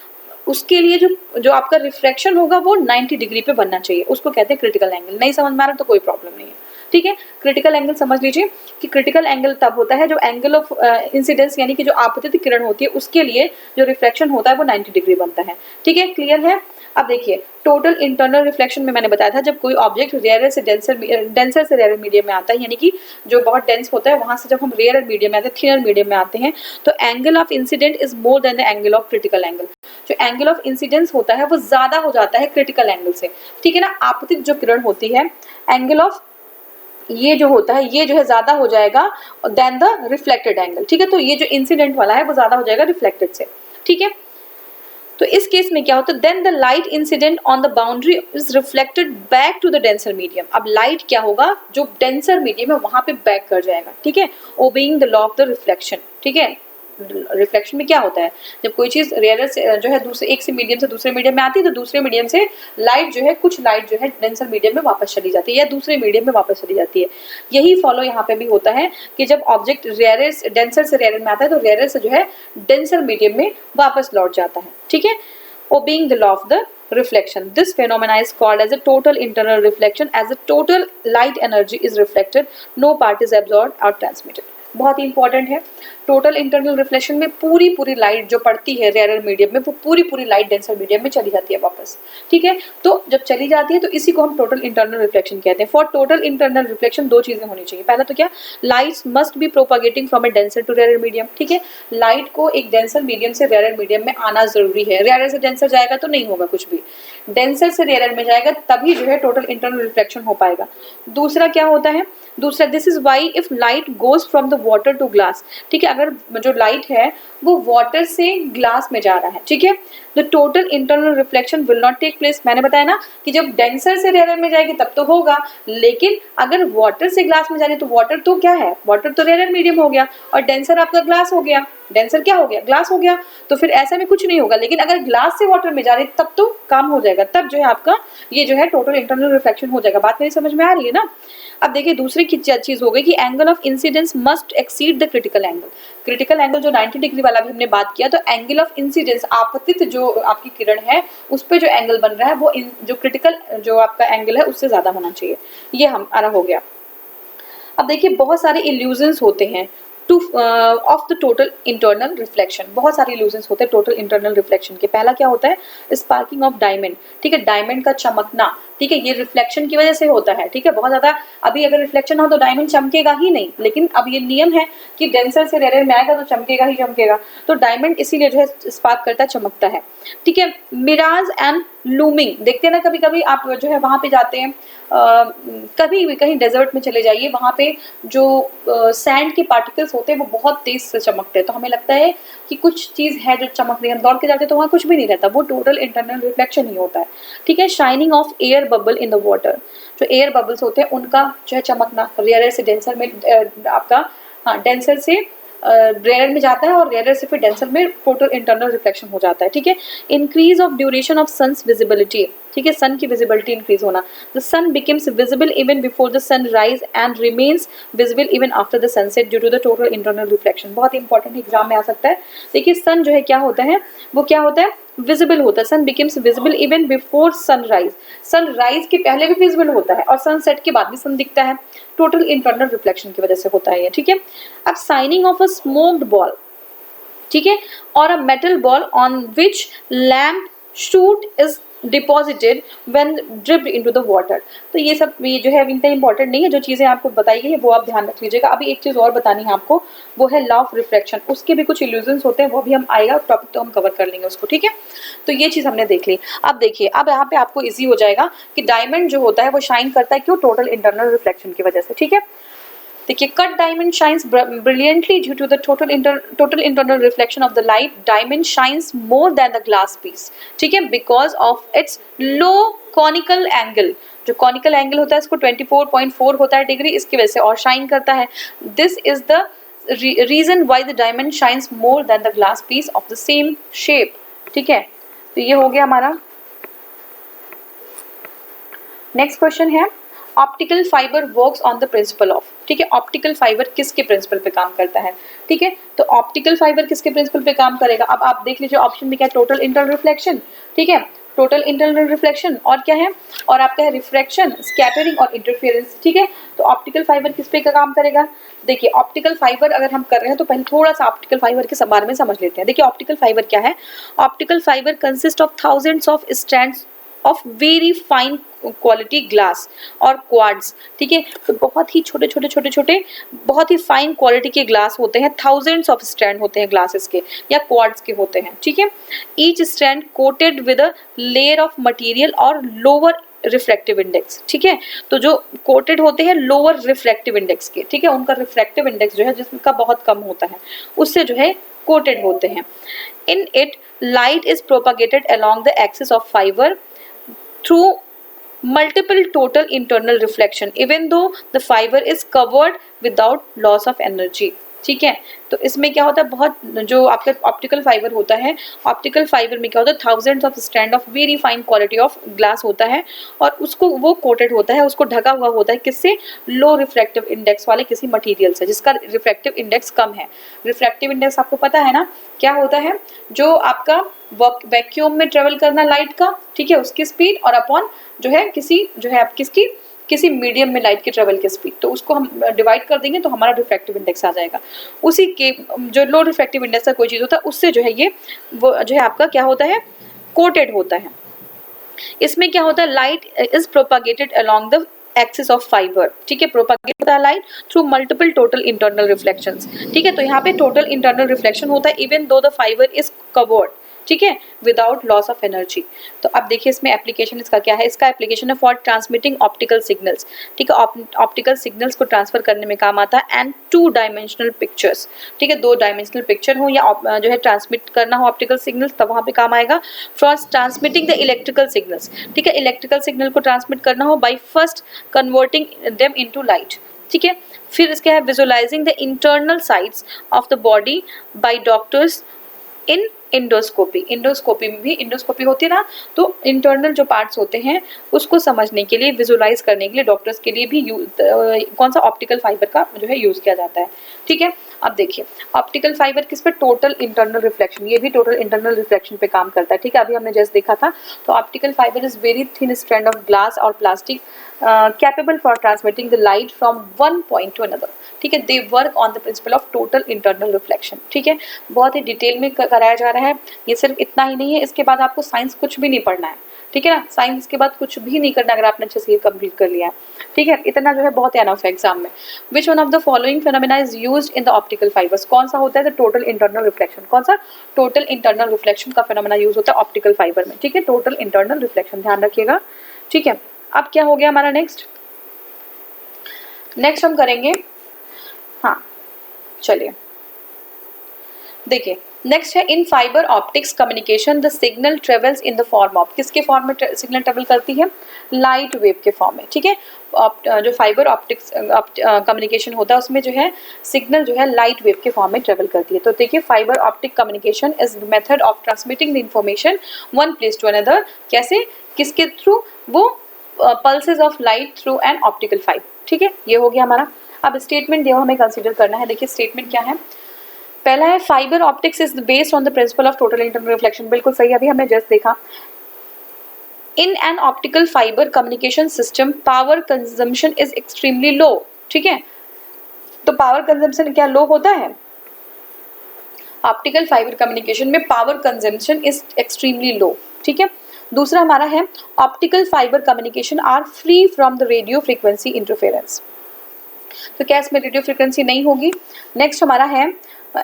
उसके लिए जो आपका रिफ्लेक्शन होगा वो 90 डिग्री पे बनना चाहिए, उसको कहते हैं क्रिटिकल एंगल। नहीं समझ में आ रहा तो कोई प्रॉब्लम नहीं है, ठीक है। क्रिटिकल एंगल समझ लीजिए कि क्रिटिकल एंगल तब होता है जो एंगल ऑफ इंसिडेंस यानी कि जो आपतित किरण होती है उसके लिए जो रिफ्लेक्शन होता है वो 90 डिग्री बनता है, ठीक है। क्लियर है? अब देखिए टोटल इंटरनल रिफ्लेक्शन में मैंने बताया था जब कोई ऑब्जेक्ट रेयर से डेंसर से रेयर मीडियम में आता है, यानी कि जो बहुत डेंस होता है वहां से जब हम रेयर मीडियम में आते हैं, थिनर मीडियम में आते हैं, तो angle of incident is more than the angle of critical angle. जो एंगल ऑफ इंसिडेंस होता है वो ज्यादा हो जाता है क्रिटिकल एंगल से, ठीक है ना। आपतित जो किरण होती है, एंगल ऑफ ये जो होता है ये जो है ज्यादा हो जाएगा देन द रिफ्लेक्टेड एंगल, ठीक है। तो ये जो इंसिडेंट वाला है वो ज्यादा हो जाएगा रिफ्लेक्टेड से, ठीक है। तो इस केस में क्या होता है? Then the light incident on the boundary is reflected back to the denser medium. अब लाइट क्या होगा? जो डेंसर मीडियम है वहां पे बैक कर जाएगा, ठीक है, obeying the law of the reflection, ठीक है। रिफ्लेक्शन में क्या होता है? जब कोई चीज रेयर से जो है दूसरे एक से मीडियम से दूसरे मीडियम में आती है तो दूसरे मीडियम से लाइट जो है, कुछ लाइट जो है डेंसर मीडियम में वापस चली जाती है या दूसरे मीडियम में वापस चली जाती है। यही फॉलो यहाँ पे भी होता है कि जब ऑब्जेक्ट रेयर डेंसर से रेयर में आता है तो रेयर से जो है डेंसर मीडियम में वापस लौट जाता है, ठीक है, obeying the law of the reflection. This phenomena is called as a total internal reflection. As the total light energy is reflected, no part is absorbed or transmitted. बहुत ही इंपॉर्टेंट है। Total internal reflection में पूरी light जो पड़ती है rare medium में वो पूरी लाइट डेंसर मीडियम में चली जाती है वापस, ठीक है। तो जब चली जाती है तो इसी को हम टोटल इंटरनल रिफ्लेक्शन कहते हैं। फॉर टोटल इंटरनल रिफ्लेक्शन दो चीजें होनी चाहिए। पहला तो क्या? Lights must be propagating from a denser to rare medium, ठीक है। लाइट को एक डेंसर मीडियम से रेयर मीडियम में आना जरूरी है। रेयर से डेंसर जाएगा तो नहीं होगा कुछ भी, डेंसर से रेयर में जाएगा तभी जो है टोटल इंटरनल रिफ्लेक्शन हो पाएगा। दूसरा क्या होता है? दूसरा, this is why if light goes from the water to glass, ठीक है, अगर जो लाइट है वो वाटर से ग्लास में जा रहा है, ठीक है, the total internal reflection will not take place. मैंने बताया ना कि जब डेंसर से रेयर में जाएगी तब तो होगा, लेकिन अगर वाटर से ग्लास में जा रही है तो वाटर तो क्या है? वाटर तो रेयर मीडियम हो गया और डेंसर आपका ग्लास हो गया। डेंसर क्या हो गया? ग्लास हो गया। तो फिर ऐसे में कुछ नहीं होगा, लेकिन अगर ग्लास से वाटर में जा रही है तब तो काम हो जाएगा, तब जो है आपका ये जो है टोटल इंटरनल रिफ्लेक्शन हो जाएगा। बात मेरी समझ में आ रही है ना? अब देखिए दूसरी चीज हो गई कि angle of incidence must exceed the critical angle. Critical angle जो 90 डिग्री वाला भी हमने बात किया, तो एंगल ऑफ इंसिडेंस आपतित जो आपकी किरण है उस पे जो एंगल बन रहा है वो जो क्रिटिकल जो आपका एंगल है उससे ज्यादा होना चाहिए। ये हमारा हो गया। अब देखिए बहुत सारे इल्यूजन्स होते हैं of the total internal reflection. बहुत सारे इल्यूजन्स होते हैं टोटल इंटरनल रिफ्लेक्शन के। पहला क्या होता है? स्पार्किंग ऑफ डायमंड, ठीक है, डायमंड का चमकना, ठीक है, ये रिफ्लेक्शन की वजह से होता है, ठीक है। बहुत ज्यादा अभी अगर रिफ्लेक्शन हो तो डायमंड चमकेगा ही नहीं, लेकिन अब ये नियम है कि डेंसर से रेयर में आएगा तो चमकेगा ही चमकेगा, तो डायमंड इसीलिए जो है स्पार्क करता है, चमकता है, ठीक है। मिराज एंड लूमिंग, देखते हैं ना कभी कभी आप जो है वहां पे जाते हैं, कभी भी कहीं डेजर्ट में चले जाइए, वहां पे जो सैंड के पार्टिकल्स होते हैं वो बहुत तेज से चमकते हैं, तो हमें लगता है कि कुछ चीज है जो चमक रही है, हम दौड़ के जाते हैं तो वहां कुछ भी नहीं रहता, वो टोटल इंटरनल रिफ्लेक्शन ही होता है, ठीक है। Shining of air bubble in the water, जो एयर बबल्स होते हैं उनका जो है चमकना, रेयर से डेंसर में आपका, हाँ, डेंसर से रेयर में जाता है और रेयर से फिर डेंसर में टोटल इंटरनल रिफ्लेक्शन हो जाता है, ठीक है। Increase of duration of sun's visibility, ठीक है, सन की विजिबिलिटी इंक्रीज होना। The sun becomes visible even before the sun rise and remains visible even after the sunset due to the total internal reflection. बहुत important exam में आ सकता है। देखिए सन जो है क्या होता है, वो क्या होता है? विजिबल होता है। Sun becomes visible even before sunrise, sunrise के पहले भी विजिबल होता है और सनसेट के बाद भी सन दिखता है, टोटल इंटरनल रिफ्लेक्शन की वजह से होता है ये, ठीक है। अब signing of a smoked ball, ठीक है, और a metal ball on which lamp shoot is deposited when dripped into the water. तो ये सब ये जो है इतना इंपॉर्टेंट नहीं है, जो चीजें आपको बताई गई है वो आप ध्यान रख लीजिएगा। अभी एक चीज और बतानी है आपको, वो है लॉ ऑफ रिफ्लेक्शन। उसके भी कुछ इल्यूजन्स होते हैं, वो भी हम आएगा टॉपिक तो हम कवर कर लेंगे उसको, ठीक है। तो ये चीज हमने देख ली। अब देखिए अब यहाँ पे आपको इजी हो जाएगा कि डायमंड जो होता है वो शाइन करता है क्यों? टोटल इंटरनल रिफ्लेक्शन की वजह से, ठीक है। देखिए cut diamond shines brilliantly due to the total internal reflection of the light. Diamond shines more than the glass piece, ठीक है, because of its low conical angle. जो कॉनिकल एंगल होता है इसको 24.4 होता है डिग्री, इसकी वजह से और शाइन करता है। This is the reason why the diamond shines more than the glass piece of the same shape. ठीक है, तो ये हो गया हमारा। नेक्स्ट क्वेश्चन है optical fibre works on the principle of. ठीक है, ऑप्टिकल फाइबर किसके प्रिंसिपल पे काम करता है। ठीक है, तो ऑप्टिकल फाइबर किसके प्रिंसिपल पे काम करेगा। अब आप देख लीजिए ऑप्शन में क्या है, टोटल इंटरनल रिफ्लेक्शन। ठीक है, टोटल इंटरनल रिफ्लेक्शन और क्या है, और आपका है रिफ्रैक्शन, स्कैटरिंग और इंटरफेरेंस। ठीक है, तो ऑप्टिकल फाइबर किस पे का काम करेगा। देखिए ऑप्टिकल फाइबर अगर हम कर रहे हैं तो पहले थोड़ा सा ऑप्टिकल फाइबर के बारे में समझ लेते हैं। देखिए ऑप्टिकल फाइबर क्या है। Optical fibre consist of thousands of strands of very fine quality glass और क्वार्ट्ज। ठीक है, तो बहुत ही छोटे छोटे छोटे छोटे बहुत ही फाइन क्वालिटी के ग्लास होते हैं, थाउजेंड्स ऑफ स्ट्रैंड होते हैं ग्लासेस के या क्वार्ट्ज के होते हैं। ठीक है, each strand coated with a layer of material और लोअर रिफ्रैक्टिव इंडेक्स। ठीक है, तो जो कोटेड होते हैं लोअर रिफ्रैक्टिव इंडेक्स के, ठीक है, उनका रिफ्रैक्टिव इंडेक्स जो है जिसका बहुत कम होता है उससे जो है कोटेड होते हैं। In it light is propagated along the axis of fibre through multiple total internal reflection even though the fiber is covered without loss of energy। ठीक है, तो इसमें क्या होता है, बहुत जो आपका ऑप्टिकल फाइबर होता है, ऑप्टिकल फाइबर में क्या होता है, thousands of strand of very fine quality of glass होता है और उसको वो कोटेड होता है, उसको ढका हुआ होता है किससे, लो रिफ्रैक्टिव इंडेक्स वाले किसी मटेरियल से जिसका रिफ्रैक्टिव इंडेक्स कम है। रिफ्रैक्टिव इंडेक्स आपको पता है ना क्या होता है, जो आपका वैक्यूम में ट्रेवल करना लाइट का, ठीक है, उसकी स्पीड और अपॉन जो है किसी जो है आप किसी मीडियम में लाइट की ट्रेवल की स्पीड, तो उसको हम डिवाइड कर देंगे तो हमारा रिफ्रैक्टिव इंडेक्स आ जाएगा। उसी के जो लो रिफ्रैक्टिव इंडेक्स का कोई चीज़ होता है उससे जो है ये वो जो है आपका क्या होता है, कोटेड होता है। इसमें क्या होता है, light is propagated along the axis of fibre. ठीक है, प्रोपागेट होता है light through multiple total internal reflections. ठीक है, तो यहाँ पे टोटल इंटरनल रिफ्लेक्शन होता है even though the fibre is covered, ठीक है, विदाउट लॉस ऑफ एनर्जी। तो अब देखिए इसमें एप्लीकेशन इसका क्या है, इसका एप्लीकेशन है फॉर ट्रांसमिटिंग ऑप्टिकल सिग्नल्स। ठीक है, ऑप्टिकल सिग्नल्स को ट्रांसफर करने में काम आता है एंड 2 डायमेंशनल पिक्चर्स। ठीक है, 2 डायमेंशनल पिक्चर हो या जो है ट्रांसमिट करना हो ऑप्टिकल सिग्नल्स, तब वहाँ पे काम आएगा। For transmitting the electrical signals, ठीक है, इलेक्ट्रिकल सिग्नल को ट्रांसमिट करना हो by first converting them into light. ठीक है, फिर इसके है visualising the internal sides of the body by doctors in endoscopy. Endoscopy में भी इंडोस्कोपी होती है ना, तो इंटरनल जो पार्ट्स होते हैं उसको समझने के लिए, विजुअलाइज करने के लिए डॉक्टर्स के लिए भी कौन सा ऑप्टिकल फाइबर का जो है यूज किया जाता है। ठीक है, अब देखिए ऑप्टिकल फाइबर किस पे, टोटल इंटरनल रिफ्लेक्शन, ये भी टोटल इंटरनल रिफ्लेक्शन पे काम करता है। ठीक है, अभी हमने जैसे देखा था, तो optical fibre is very thin strand of glass और plastic capable for transmitting the light from one point to another. ठीक है, they work on the principle of total internal reflection. ठीक है, बहुत ही डिटेल में कराया जा रहा है। ये सिर्फ इतना ही नहीं है, इसके बाद आपको साइंस कुछ भी नहीं पढ़ना है। ठीक है ना, साइंस के बाद कुछ भी नहीं करना अगर आपने अच्छे से ये कंप्लीट कर लिया है। ठीक है, इतना जो है बहुत एनफ है एग्जाम में। विच one of the following phenomena is used in the optical fibres, कौन सा होता है द टोटल इंटरनल रिफ्लेक्शन, कौन सा टोटल इंटरनल रिफ्लेक्शन का फेनोमेना यूज होता है ऑप्टिकल फाइबर में। ठीक है, टोटल इंटरनल रिफ्लेक्शन ध्यान रखिएगा। ठीक है, अब क्या हो गया हमारा नेक्स्ट हम करेंगे, हाँ चलिए देखिए नेक्स्ट है in fibre optics communication the signal travels in the form of, किसके फॉर्म में सिग्नल ट्रेवल करती है, लाइट वेव के फॉर्म में। ठीक है, जो फाइबर ऑप्टिक्स कम्युनिकेशन होता है उसमें जो है सिग्नल जो है लाइट वेव के फॉर्म में ट्रेवल करती है। तो देखिए fibre optic communication is method of transmitting the information one place to another, कैसे, किसके थ्रू, वो pulses of light through an optical fibre. ठीक है, ये हो गया हमारा। अब स्टेटमेंट दिया हमें कंसीडर करना है। देखिए स्टेटमेंट क्या है, पहला है fibre optics is based on the principle of total internal reflection, बिल्कुल सही, अभी हमने जस्ट देखा। In an optical fibre communication system power consumption is extremely low. ठीक है, तो पावर कंजम्पशन क्या लो होता है, ऑप्टिकल फाइबर कम्युनिकेशन में power consumption is extremely low. ठीक है, दूसरा हमारा है optical fibre communication are free from the radio frequency interference, तो क्या इसमें रेडियो फ्रीक्वेंसी नहीं होगी। नेक्स्ट हमारा है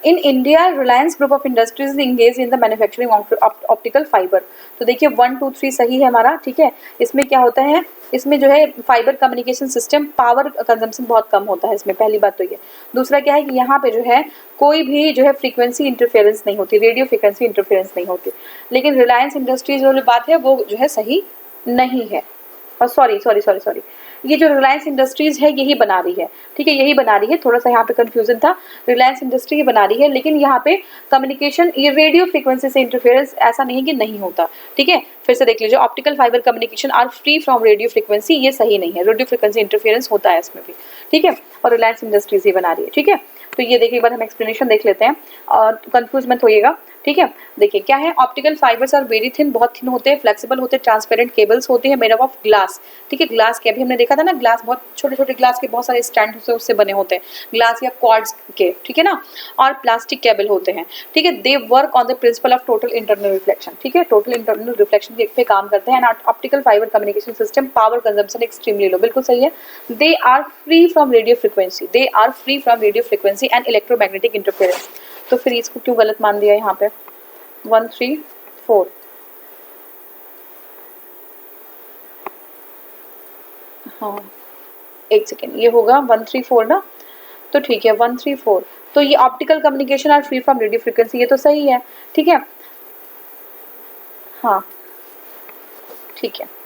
in India Reliance group of industries engage in the manufacturing optical fibre, तो देखिए 1 2 3 सही है हमारा। ठीक है, इसमें क्या होता है, इसमें जो है fibre communication system power consumption बहुत कम होता है इसमें, पहली बात तो ये। दूसरा क्या है कि यहाँ पे जो है कोई भी जो है फ्रीक्वेंसी इंटरफेरेंस नहीं होती, रेडियो फ्रीक्वेंसी इंटरफेरेंस नहीं होती। लेकिन रिलायंस इंडस्ट्रीज वाली बात है वो जो है सही नहीं है, और सॉरी ये जो रिलायंस इंडस्ट्रीज है यही बना रही है, ठीक है, यही बना रही है, थोड़ा सा यहाँ पे कंफ्यूजन था, रिलायंस इंडस्ट्री ही बना रही है, लेकिन यहाँ पे कम्युनिकेशन ये रेडियो फ्रीक्वेंसी से इंटरफेरेंस ऐसा नहीं कि नहीं होता, ठीक है। फिर से देख लीजिए, optical fibre communication are free from radio frequency, ये सही नहीं है, रेडियो फ्रीक्वेंसी इंटरफेरेंस होता है इसमें भी, ठीक है, और रिलायंस इंडस्ट्रीज ही बना रही है, ठीक है। तो ये देखिए, एक बार हम एक्सप्लेनेशन देख लेते हैं और कंफ्यूज मत होइएगा, ठीक है। देखिए क्या है, optical fibres are very thin, बहुत थिन होते हैं, फ्लेक्सिबल होते हैं, ट्रांसपेरेंट केबल्स होते हैं, मेड अप ऑफ ग्लास, ठीक है। ग्लास के अभी हमने देखा था ना, ग्लास बहुत छोटे छोटे ग्लास के बहुत सारे स्टैंड उससे बने होते हैं, ग्लास या क्वार्ट्ज के, ठीक है ना, और प्लास्टिक केबल होते हैं, ठीक है। They work on the principle of total internal reflection, ठीक है, टोटल इंटरनल रिफ्लेक्शन पे काम करते हैं। Optical fibre communication system power consumption extremely low, बिल्कुल सही है। They are free from radio frequency, they are free from radio frequency and electromagnetic interference. तो फिर इसको क्यों गलत मान दिया यहाँ पे, 1 3 4, हाँ एक सेकेंड, ये होगा 1 3 4 ना, तो ठीक है 1 3 4, तो ये optical communication are free from radio frequency, ये तो सही है, ठीक है, हाँ ठीक है।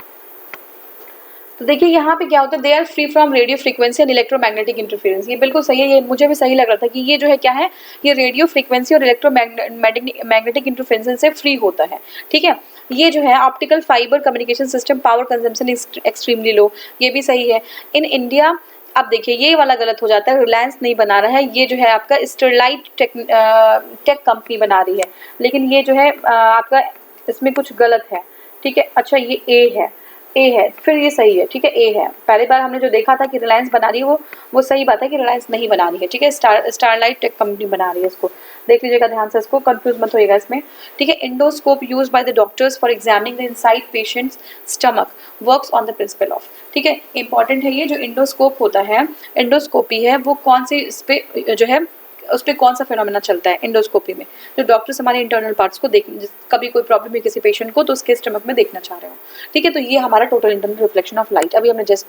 तो देखिए यहाँ पे क्या होता है, they are free from radio frequency and electromagnetic interference, ये बिल्कुल सही है, ये मुझे भी सही लग रहा था कि ये जो है क्या है, ये रेडियो फ्रीक्वेंसी और इलेक्ट्रोमैग्नेटिक इंटरफेरेंस से फ्री होता है, ठीक है। ये जो है optical fibre communication system power consumption extremely लो, ये भी सही है। इन इंडिया, अब देखिए ये वाला गलत हो जाता है, रिलायंस नहीं बना रहा है, ये जो है आपका स्टरलाइट टेक कंपनी बना रही है, लेकिन ये जो है आपका इसमें कुछ गलत है, ठीक है। अच्छा ये ए है, फिर ये सही है, ठीक है, ए है। पहली बार हमने जो देखा था कि रिलायंस बना रही है, वो सही बात है कि रिलायंस नहीं बना रही है, ठीक है, स्टारलाइट टेक कंपनी बना रही है, इसको देख लीजिएगा ध्यान से, इसको कंफ्यूज मत होइएगा इसमें, ठीक है। Endoscope use by the doctors for examining the inside patients stomach works on the principle of, ठीक है, इंपॉर्टेंट है ये जो इंडोस्कोप होता है, इंडोस्कोपी है, वो कौन सी इस पे जो है उस पर कौन सा फिनोमेना चलता है इंडोस्कोपी में, जो डॉक्टर्स हमारे इंटरनल पार्ट्स को देख, कभी कोई प्रॉब्लम है किसी पेशेंट को तो उसके स्टमक में देखना चाह रहे हो, ठीक है। तो ये हमारा total internal reflection of light, अभी हमने जस्ट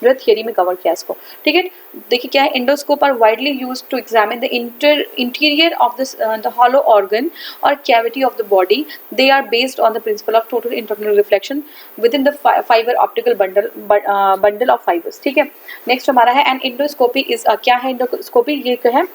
जो थियरी में कवर किया इसको, ठीक है। देखिए क्या है, endoscope are widely used to examine the interior of the hollow organ और cavity of the body, they are based on the principle of total internal reflection within the fibre optical bundle of fibres, ठीक है। Next हमारा है and endoscopy is क्या है, endoscopy ये है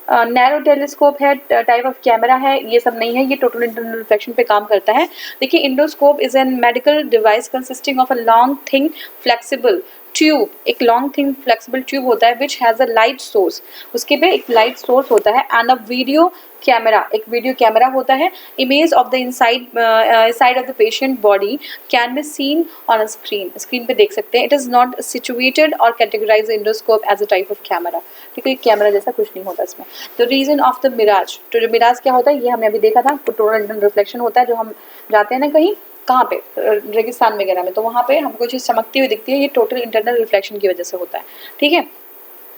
narrow telescope है, टाइप ऑफ कैमरा है, ये सब नहीं है, ये टोटल इंटरनल रिफ्लेक्शन पे काम करता है। देखिए endoscope is an medical device consisting of a long thin flexible tube, एक लॉन्ग थिन फ्लेक्सिबल ट्यूब होता है which has a light source, उसके पे एक लाइट सोर्स होता है एंड अ वीडियो कैमरा, एक वीडियो कैमरा होता है, image of the inside side of the patient body can be seen on a screen, screen पे देख सकते हैं। इट इज़ नॉट सिचुएटेड और categorise endoscope as a type of camera, ठीक है, कैमरा जैसा कुछ नहीं होता इसमें। The reason of the mirage, तो जो मिराज क्या होता है ये हमने अभी देखा था, टोटल इंटरनल रिफ्लेक्शन होता है, जो हम जाते हैं ना कहीं, कहाँ पे, रेगिस्तान वगैरह में, तो वहाँ पे हमको चीज़ चमकती हुई दिखती है, ये टोटल इंटरनल रिफ्लेक्शन की वजह से होता है, ठीक है।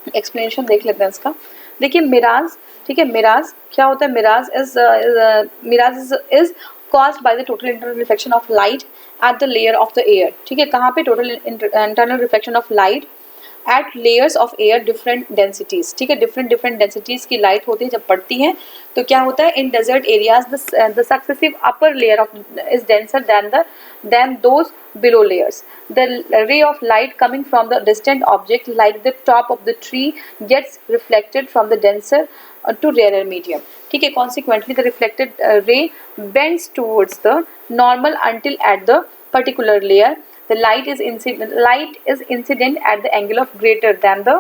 एक्सप्लेनेशन देख लेते हैं इसका। देखिए मिराज, ठीक है, मिराज क्या होता है, mirage is caused by the total internal reflection of light at the layer of the air, ठीक है, कहाँ पे, total internal reflection of light at layers of air different densities, ठीक है, डिफरेंट डेंसिटीज की लाइट होती है जब पड़ती है, तो क्या होता है, in desert areas the successive upper layer of is denser than those below layers. The ray of light coming from the distant object like the top of the tree gets reflected from the denser to rarer medium, ठीक है। Consequently the reflected ray bends towards the normal until at the particular layer the light is incident at the angle of greater than the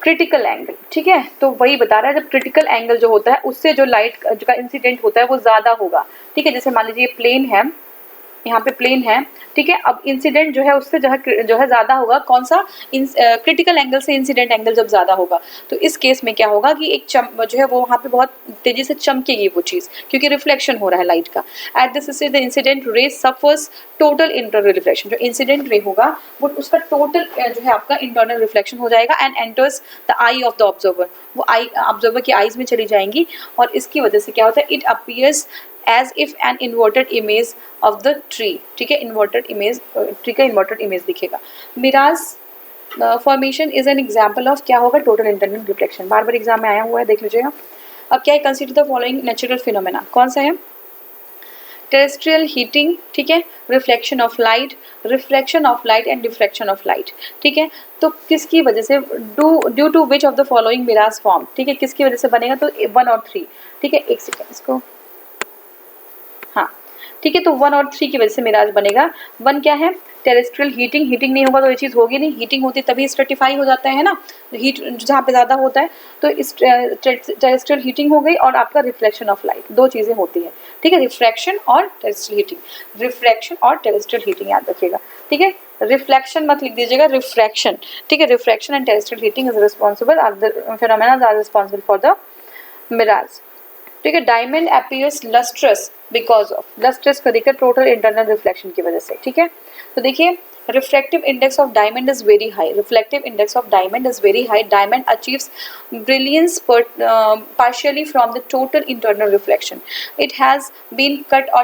critical angle, ठीक है। तो वही बता रहा है, जब क्रिटिकल एंगल जो होता है उससे जो लाइट का इंसिडेंट होता है वो ज्यादा होगा, ठीक है। जैसे मान लीजिए प्लेन है, यहाँ पे प्लेन है, ठीक है, अब इंसिडेंट जो है उससे जो है ज़्यादा होगा, कौन सा, क्रिटिकल एंगल से इंसिडेंट एंगल जब ज़्यादा होगा, तो इस केस में क्या होगा कि एक जो है वो वहाँ पे बहुत तेज़ी से चमकेगी वो चीज़, क्योंकि रिफ्लेक्शन हो रहा है लाइट का। At this stage the incident ray suffers total internal reflection, जो इंसिडेंट रे होगा वो उसका टोटल जो है आपका इंटरनल रिफ्लेक्शन हो जाएगा and enters the I of the observer, वो आई ऑब्जर्वर की आईज में चली जाएंगी, और इसकी वजह से क्या होता है, it appears as if an inverted image of the tree, ठीक है, inverted image, ट्री का inverted image दिखेगा। Mirage formation is an example of क्या होगा, टोटल इंटरनल रिफ्लेक्शन, बार बार एग्जाम में आया हुआ है, देख लीजिएगा। अब क्या है, consider the following natural phenomena, कौन सा है, टेरेस्ट्रियल हीटिंग, ठीक है, reflection of light and diffraction of light, ठीक है। तो किसकी वजह से, due to which of the following mirage form, ठीक है, किसकी वजह से बनेगा, तो 1 और 3, ठीक है, एक सेकेंड इसको, हाँ ठीक है, तो 1 और 3 की वजह से मिराज बनेगा। 1 क्या है, टेरेस्ट्रियल हीटिंग, हीटिंग नहीं होगा तो ये चीज़ होगी नहीं, हीटिंग होती तभी स्ट्रेटिफाई हो जाता है ना, हीट जहाँ पे ज़्यादा होता है, तो इस टेरेस्ट्रियल हीटिंग हो गई और आपका रिफ्लेक्शन ऑफ लाइट, दो चीज़ें होती है, ठीक है, रिफ्रैक्शन और टेरेस्ट्रियल हीटिंग, रिफ्रैक्शन और टेरेस्ट्रियल हीटिंग याद रखिएगा, ठीक है, रिफ्लेक्शन मत लिख दीजिएगा, रिफ्रैक्शन, ठीक है, refraction and terrestrial heating is responsible, are the phenomena are responsible for the mirage, ठीक है। Diamond appears lustrous because of, lustrous को देखिए टोटल इंटरनल रिफ्लेक्शन की वजह से, ठीक है। तो देखिए refractive index of diamond is very high, reflective index of diamond is very high, diamond achieves brilliance partially from the total internal reflection, it has been cut or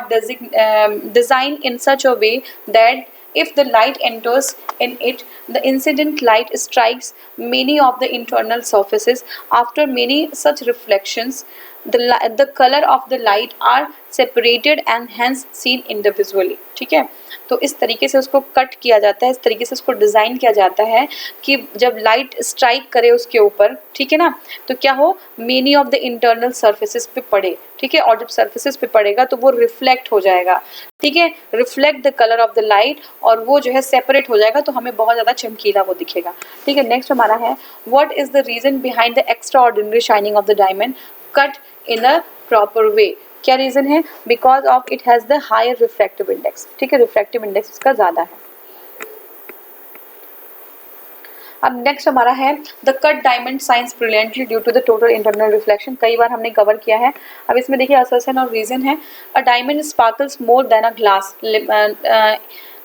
designed in such a way that if the light enters in it, the incident light strikes many of the internal surfaces. After many such reflections, the color of the light are separated and hence seen individually, ठीक है। तो इस तरीके से उसको cut किया जाता है, इस तरीके से उसको डिज़ाइन किया जाता है कि जब लाइट स्ट्राइक करे उसके ऊपर, ठीक है ना, तो क्या हो, many of the internal surfaces पे पड़े, ठीक है, और जब सर्फेसिस पे पड़ेगा तो वो रिफ्लेक्ट हो जाएगा, ठीक है, reflect the colour of the light, और वो जो है सेपरेट हो जाएगा तो हमें बहुत ज़्यादा चमकीला वो दिखेगा, ठीक है। नेक्स्ट हमारा है, what is the reason behind the extraordinary shining of the diamond cut in a proper way, क्या रीज़न है, because of it has the higher refractive index, ठीक है, रिफ्रैक्टिव इंडेक्स उसका ज़्यादा है। अब नेक्स्ट हमारा है, the cut diamond shines brilliantly due to the total internal reflection, कई बार हमने कवर किया है। अब इसमें देखिए असर्शन और रीज़न है, a diamond sparkles more than a glass,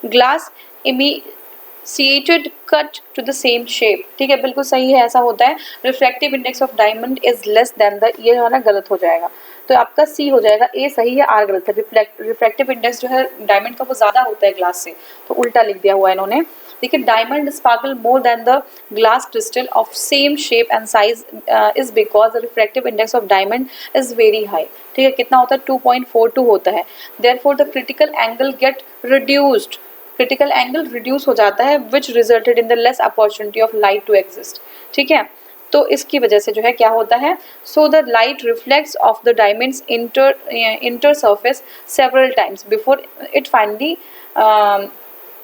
glass emaciated cut to the same shape, ठीक है, बिल्कुल सही है, ऐसा होता है। Refractive index of diamond is less than the, ये जो है ना गलत हो जाएगा, तो आपका सी हो जाएगा, ए सही है, आर गलत है। रिफ्रैक्टिव इंडेक्स जो है डायमंड का वो ज़्यादा होता है ग्लास से, तो उल्टा लिख दिया हुआ है इन्होंने। देखिए diamond sparkle more than the glass crystal of same shape and size is because the refractive index of diamond is very high, ठीक है, कितना होता है, 2.42 होता है। Therefore the critical angle get reduced, critical angle reduce हो जाता है, which resulted in the less opportunity of light to exist, ठीक है। तो इसकी वजह से जो है क्या होता है, so the light reflects of the diamonds inter surface several times before it finally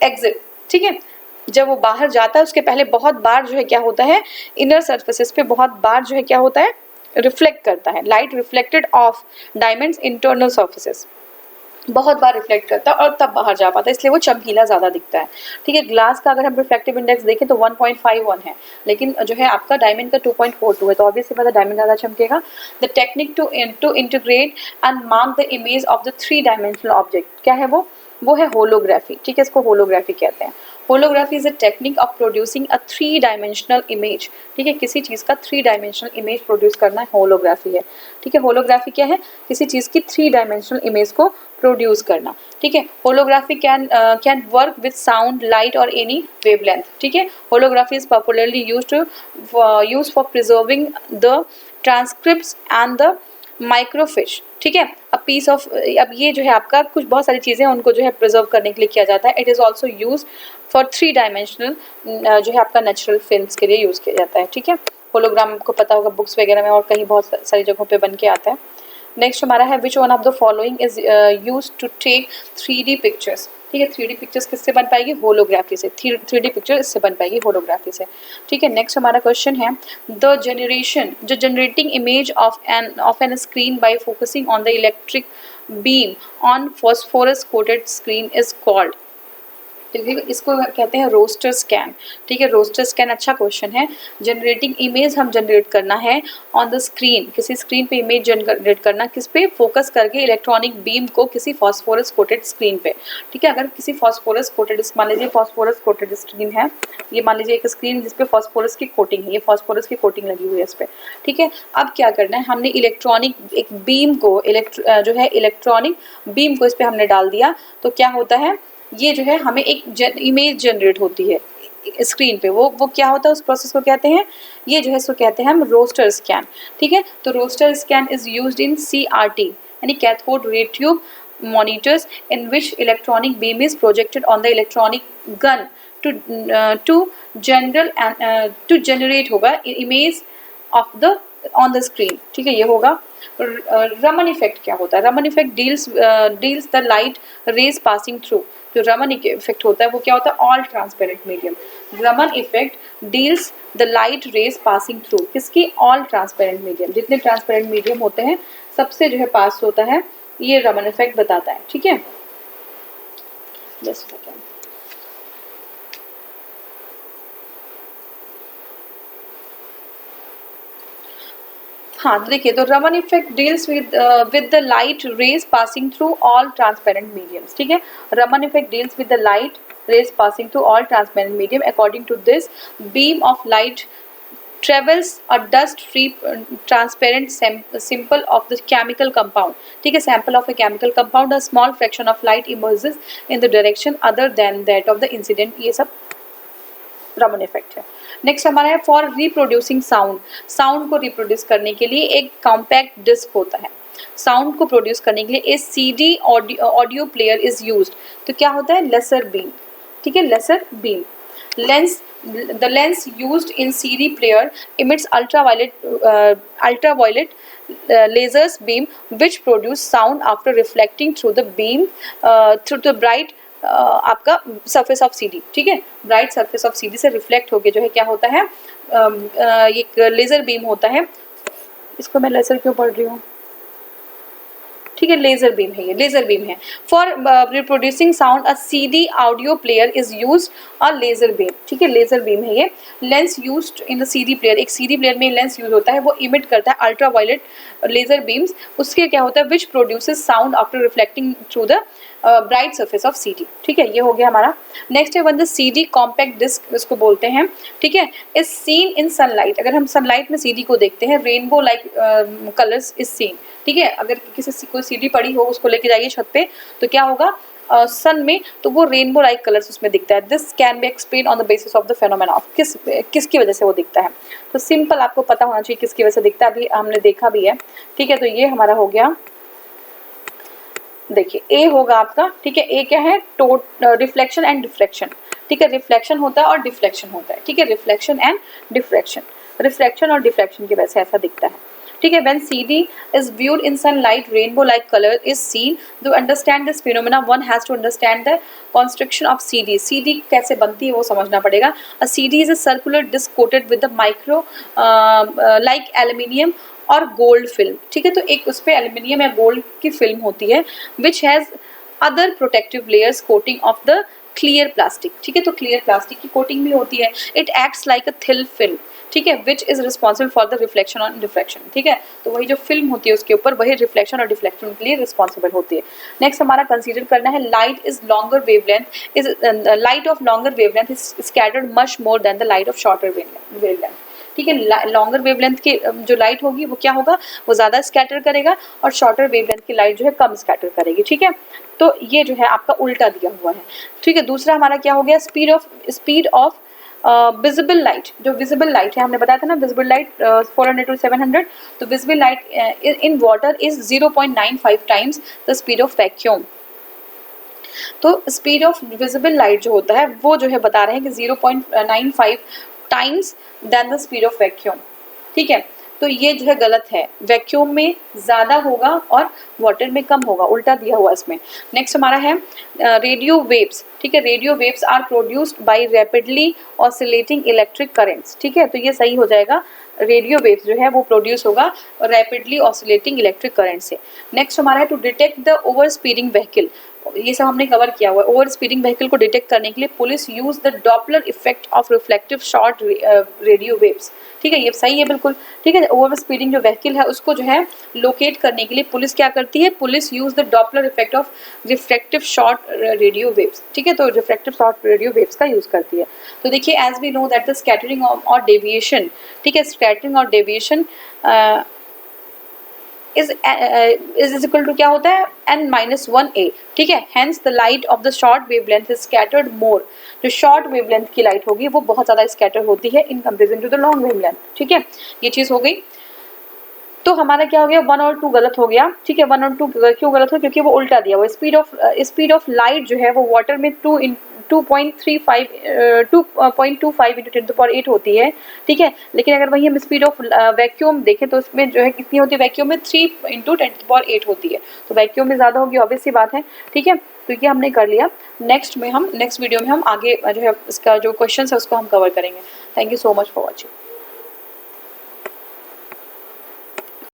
exit, ठीक है, जब वो बाहर जाता है उसके पहले बहुत बार जो है क्या होता है, इनर सरफेसेस पे बहुत बार जो है क्या होता है, रिफ्लेक्ट करता है, light reflected of diamonds internal surfaces, बहुत बार रिफ्लेक्ट करता है और तब बाहर जा पाता है, इसलिए वो चमकीला ज़्यादा दिखता है, ठीक है। ग्लास का अगर हम रिफ्लेक्टिव इंडेक्स देखें तो 1.51 है, लेकिन जो है आपका डायमंड का 2.42 है, तो ऑब्वियसली पता डायमंड ज़्यादा चमकेगा। The technique to integrate and mark the image of the 3 dimensional object, क्या है वो है होलोग्राफी, ठीक है, इसको होलोग्राफी कहते हैं। Holography is a technique of producing a 3 dimensional image, ठीक है, किसी चीज़ का 3 डायमेंशनल इमेज प्रोड्यूस करना होलोग्राफी है, ठीक है। होलोग्राफी क्या है, किसी चीज़ की 3 डायमेंशनल इमेज को प्रोड्यूस करना, ठीक है। Holography can work with sound, light और एनी वेवलेंथ, ठीक है। Holography is popularly used for preserving the transcripts and the microfiche, ठीक है, अ पीस ऑफ, अब ये जो है आपका कुछ बहुत सारी चीज़ें उनको जो है प्रिजर्व करने के लिए किया जाता है। It is also use for 3 dimensional जो है आपका नेचुरल फिल्म्स के लिए यूज़ किया जाता है, ठीक है। होलोग्राम को पता होगा बुक्स वगैरह में और कहीं बहुत सारी जगहों पे बन के आता है। नेक्स्ट हमारा है, which one of the following is use to take 3D pictures, ठीक है, 3D पिक्चर्स किससे बन पाएगी, होलोग्राफी से, 3D पिक्चर इससे बन पाएगी होलोग्राफी से, ठीक है। नेक्स्ट हमारा क्वेश्चन है, the generating image of an screen by focusing on the electric beam on phosphorus coated screen is called, इसको कहते हैं रोस्टर स्कैन, ठीक है, रोस्टर स्कैन अच्छा क्वेश्चन है। जनरेटिंग इमेज हम जनरेट करना है ऑन द स्क्रीन, किसी स्क्रीन पे इमेज जनरेट करना, किस पे, फोकस करके इलेक्ट्रॉनिक बीम को किसी फॉस्फोरस कोटेड स्क्रीन पे, ठीक है। अगर किसी फॉस्फोरस कोटेड, मान लीजिए फॉस्फोरस कोटेड स्क्रीन है, ये मान लीजिए एक स्क्रीन जिसपे फॉस्फोरस की कोटिंग है, ये फॉस्फोरस की कोटिंग लगी हुई है इस पर, ठीक है। अब क्या करना है, हमने इलेक्ट्रॉनिक एक बीम को जो है इलेक्ट्रॉनिक बीम को इस पर हमने डाल दिया, तो क्या होता है, ये जो है हमें एक इमेज जनरेट होती है स्क्रीन पे, वो क्या होता है, उस प्रोसेस को कहते हैं, ये जो है इसको कहते हैं हम रोस्टर स्कैन, ठीक है। तो raster scan is used in CRT यानी cathode ray tube monitors in which electronic beam is projected on the electronic gun to generate होगा image of the on the screen. ठीक है, ये होगा. रमन इफेक्ट क्या होता है? Raman effect deals the light rays passing through. जो रमन इफेक्ट होता है वो क्या होता है? All transparent medium. Raman effect deals the light rays passing through. किसकी? All transparent medium. जितने ट्रांसपेरेंट मीडियम होते हैं सबसे जो है पास होता है, ये रमन इफेक्ट बताता है. ठीक है, जस्ट सेकेंड. हाँ, देखिए, तो Raman effect deals with the light rays passing through all transparent mediums. ठीक है, Raman effect deals with the light rays passing through all transparent medium. According to this, beam of light travels a dust-free transparent sample of the chemical compound. ठीक है, sample of a chemical compound. A small fraction of light emerges in the direction other than that of the incident. ये सब Raman effect है. Next हमारा है for reproducing sound. Sound को reproduce करने के लिए एक कॉम्पैक्ट डिस्क होता है. साउंड को प्रोड्यूस करने के लिए a CD audio player is used. तो क्या होता है? Laser beam. ठीक है, laser beam. Lens, the lens used in CD player emits ultraviolet lasers beam which produce sound after reflecting through the beam through the bright आपका surface of CD. ठीक है, bright surface of CD से reflect होके जो है क्या होता है? एक लेजर बीम होता है. इसको मैं लेजर क्यों पढ़ रही हूँ? ठीक है, लेजर बीम है, ये लेजर बीम है. For reproducing sound a CD audio player is used a laser beam. ठीक है, लेजर बीम है ये. Lens used in the CD player. एक सीडी प्लेयर में लेंस यूज होता है, वो इमिट करता है अल्ट्रावायलेट लेजर बीम्स. उसके क्या होता है? Which produces sound after reflecting through the bright surface of CD. ठीक है, ये हो गया हमारा. नेक्स्ट है one the CD compact disc, इसको बोलते हैं. ठीक है, इज सीन इन सनलाइट. अगर हम सनलाइट में सीडी को देखते हैं, rainbow like colours is seen. ठीक है, अगर किसी कोई सीडी पड़ी हो, उसको लेके जाइए छत पे, तो क्या होगा? सन में तो वो रेनबो लाइक कलर्स उसमें दिखता है. This can be explain on the basis of the phenomena of. किसकी वजह से वो दिखता है? तो सिंपल आपको पता होना चाहिए किसकी वजह से दिखता है. अभी हमने देखा भी है. ठीक है, तो ये हमारा हो गया. देखिए, ए होगा आपका. ठीक है, ए क्या है? Reflection and diffraction. ठीक है, रिफ्लेक्शन होता है और डिफ्लेक्शन होता है. ठीक है, रिफ्लेक्शन एंड डिफ्रेक्शन. रिफ्लेक्शन और डिफ्लेक्शन की वजह से ऐसा दिखता है. ठीक है, when CD is viewed in sunlight, rainbow-like color is seen. To understand this phenomena, one has to understand the construction of CD. CD कैसे बनती है वो समझना पड़ेगा. A CD is a circular disc coated with the micro like aluminium और gold film. ठीक है, तो एक उस पर एल्यूमिनियम या गोल्ड की फिल्म होती है which has other protective layers coating of the clear plastic. ठीक है, तो क्लियर प्लास्टिक की कोटिंग भी होती है. It acts like a thin film. ठीक है, which is responsible for the reflection और डिफ्रेक्शन. ठीक है, तो वही जो फिल्म होती है उसके ऊपर वही रिफ्लेक्शन और डिफ्लेक्शन के लिए रिस्पॉन्सिबल होती है. नेक्स्ट हमारा कंसीडर करना है light is longer wavelength. Is light of longer wavelength is scattered much more than the light of shorter wavelength. ठीक है, लॉन्गर वेवलेंथ की जो लाइट होगी वो क्या होगा? वो ज़्यादा स्कैटर करेगा और शॉर्टर वेवलेंथ की लाइट जो है कम स्कैटर करेगी. ठीक है, तो ये जो है आपका उल्टा दिया हुआ है. ठीक है, दूसरा हमारा क्या हो गया? Speed of visible light. जो विजिबल लाइट है हमने बताया था ना, विजिबल लाइट 400 to 700. तो visible light in water is 0.95 times the speed of vacuum. तो स्पीड ऑफ विजिबल लाइट जो होता है वो जो है बता रहे हैं कि 0.95 times than the speed of vacuum. ठीक है, तो ये जो है गलत है. वैक्यूम में ज़्यादा होगा और वाटर में कम होगा, उल्टा दिया हुआ इसमें. नेक्स्ट हमारा है रेडियो वेव्स. ठीक है, radio waves are produced by rapidly oscillating electric currents. ठीक है, तो ये सही हो जाएगा. रेडियो वेव्स जो है वो प्रोड्यूस होगा रैपिडली ऑसिलेटिंग इलेक्ट्रिक करंट से. नेक्स्ट हमारा है to detect the over speeding vehicle. ये सब हमने कवर किया हुआ है. ओवर स्पीडिंग व्हीकल को डिटेक्ट करने के लिए police use the Doppler effect of reflective short radio waves. ठीक है, ये सही है बिल्कुल. ठीक है, ओवर स्पीडिंग जो व्हीकल है उसको जो है लोकेट करने के लिए पुलिस क्या करती है? Police use the Doppler effect of reflective short radio waves. ठीक है, तो रिफ्लेक्टिव शॉर्ट रेडियो वेव्स का यूज करती है. तो देखिए, as we know that the scattering और डेविएशन. ठीक है, स्कैटरिंग और डेविएशन इज इक्वल टू क्या होता है? n-1a. ठीक है, hence the light of the short wavelength is scattered more. जो शॉर्ट वेवलेंथ की लाइट होगी वो बहुत ज़्यादा स्कैटर होती है in comparison to the long wavelength. ठीक है, ये चीज़ हो गई. तो हमारा क्या हो गया, 1 और 2 गलत हो गया, ठीक है। 1 और 2 क्यों गलत हो, क्योंकि वो उल्टा दिया हुआ। स्पीड ऑफ लाइट जो है वो वाटर में 2.25 इंटू 10⁸ होती है, ठीक है। लेकिन अगर वही हम स्पीड ऑफ वैक्यूम देखें तो उसमें जो है कितनी होती है, वैक्यूम में 3 इंटू 10⁸ होती है। तो वैक्यूम में ज़्यादा होगी, ऑब्वियस सी बात है, ठीक है। तो ये हमने कर लिया। नेक्स्ट वीडियो में हम आगे जो है इसका जो क्वेश्चन है उसको हम कवर करेंगे। Thank you so much for watching.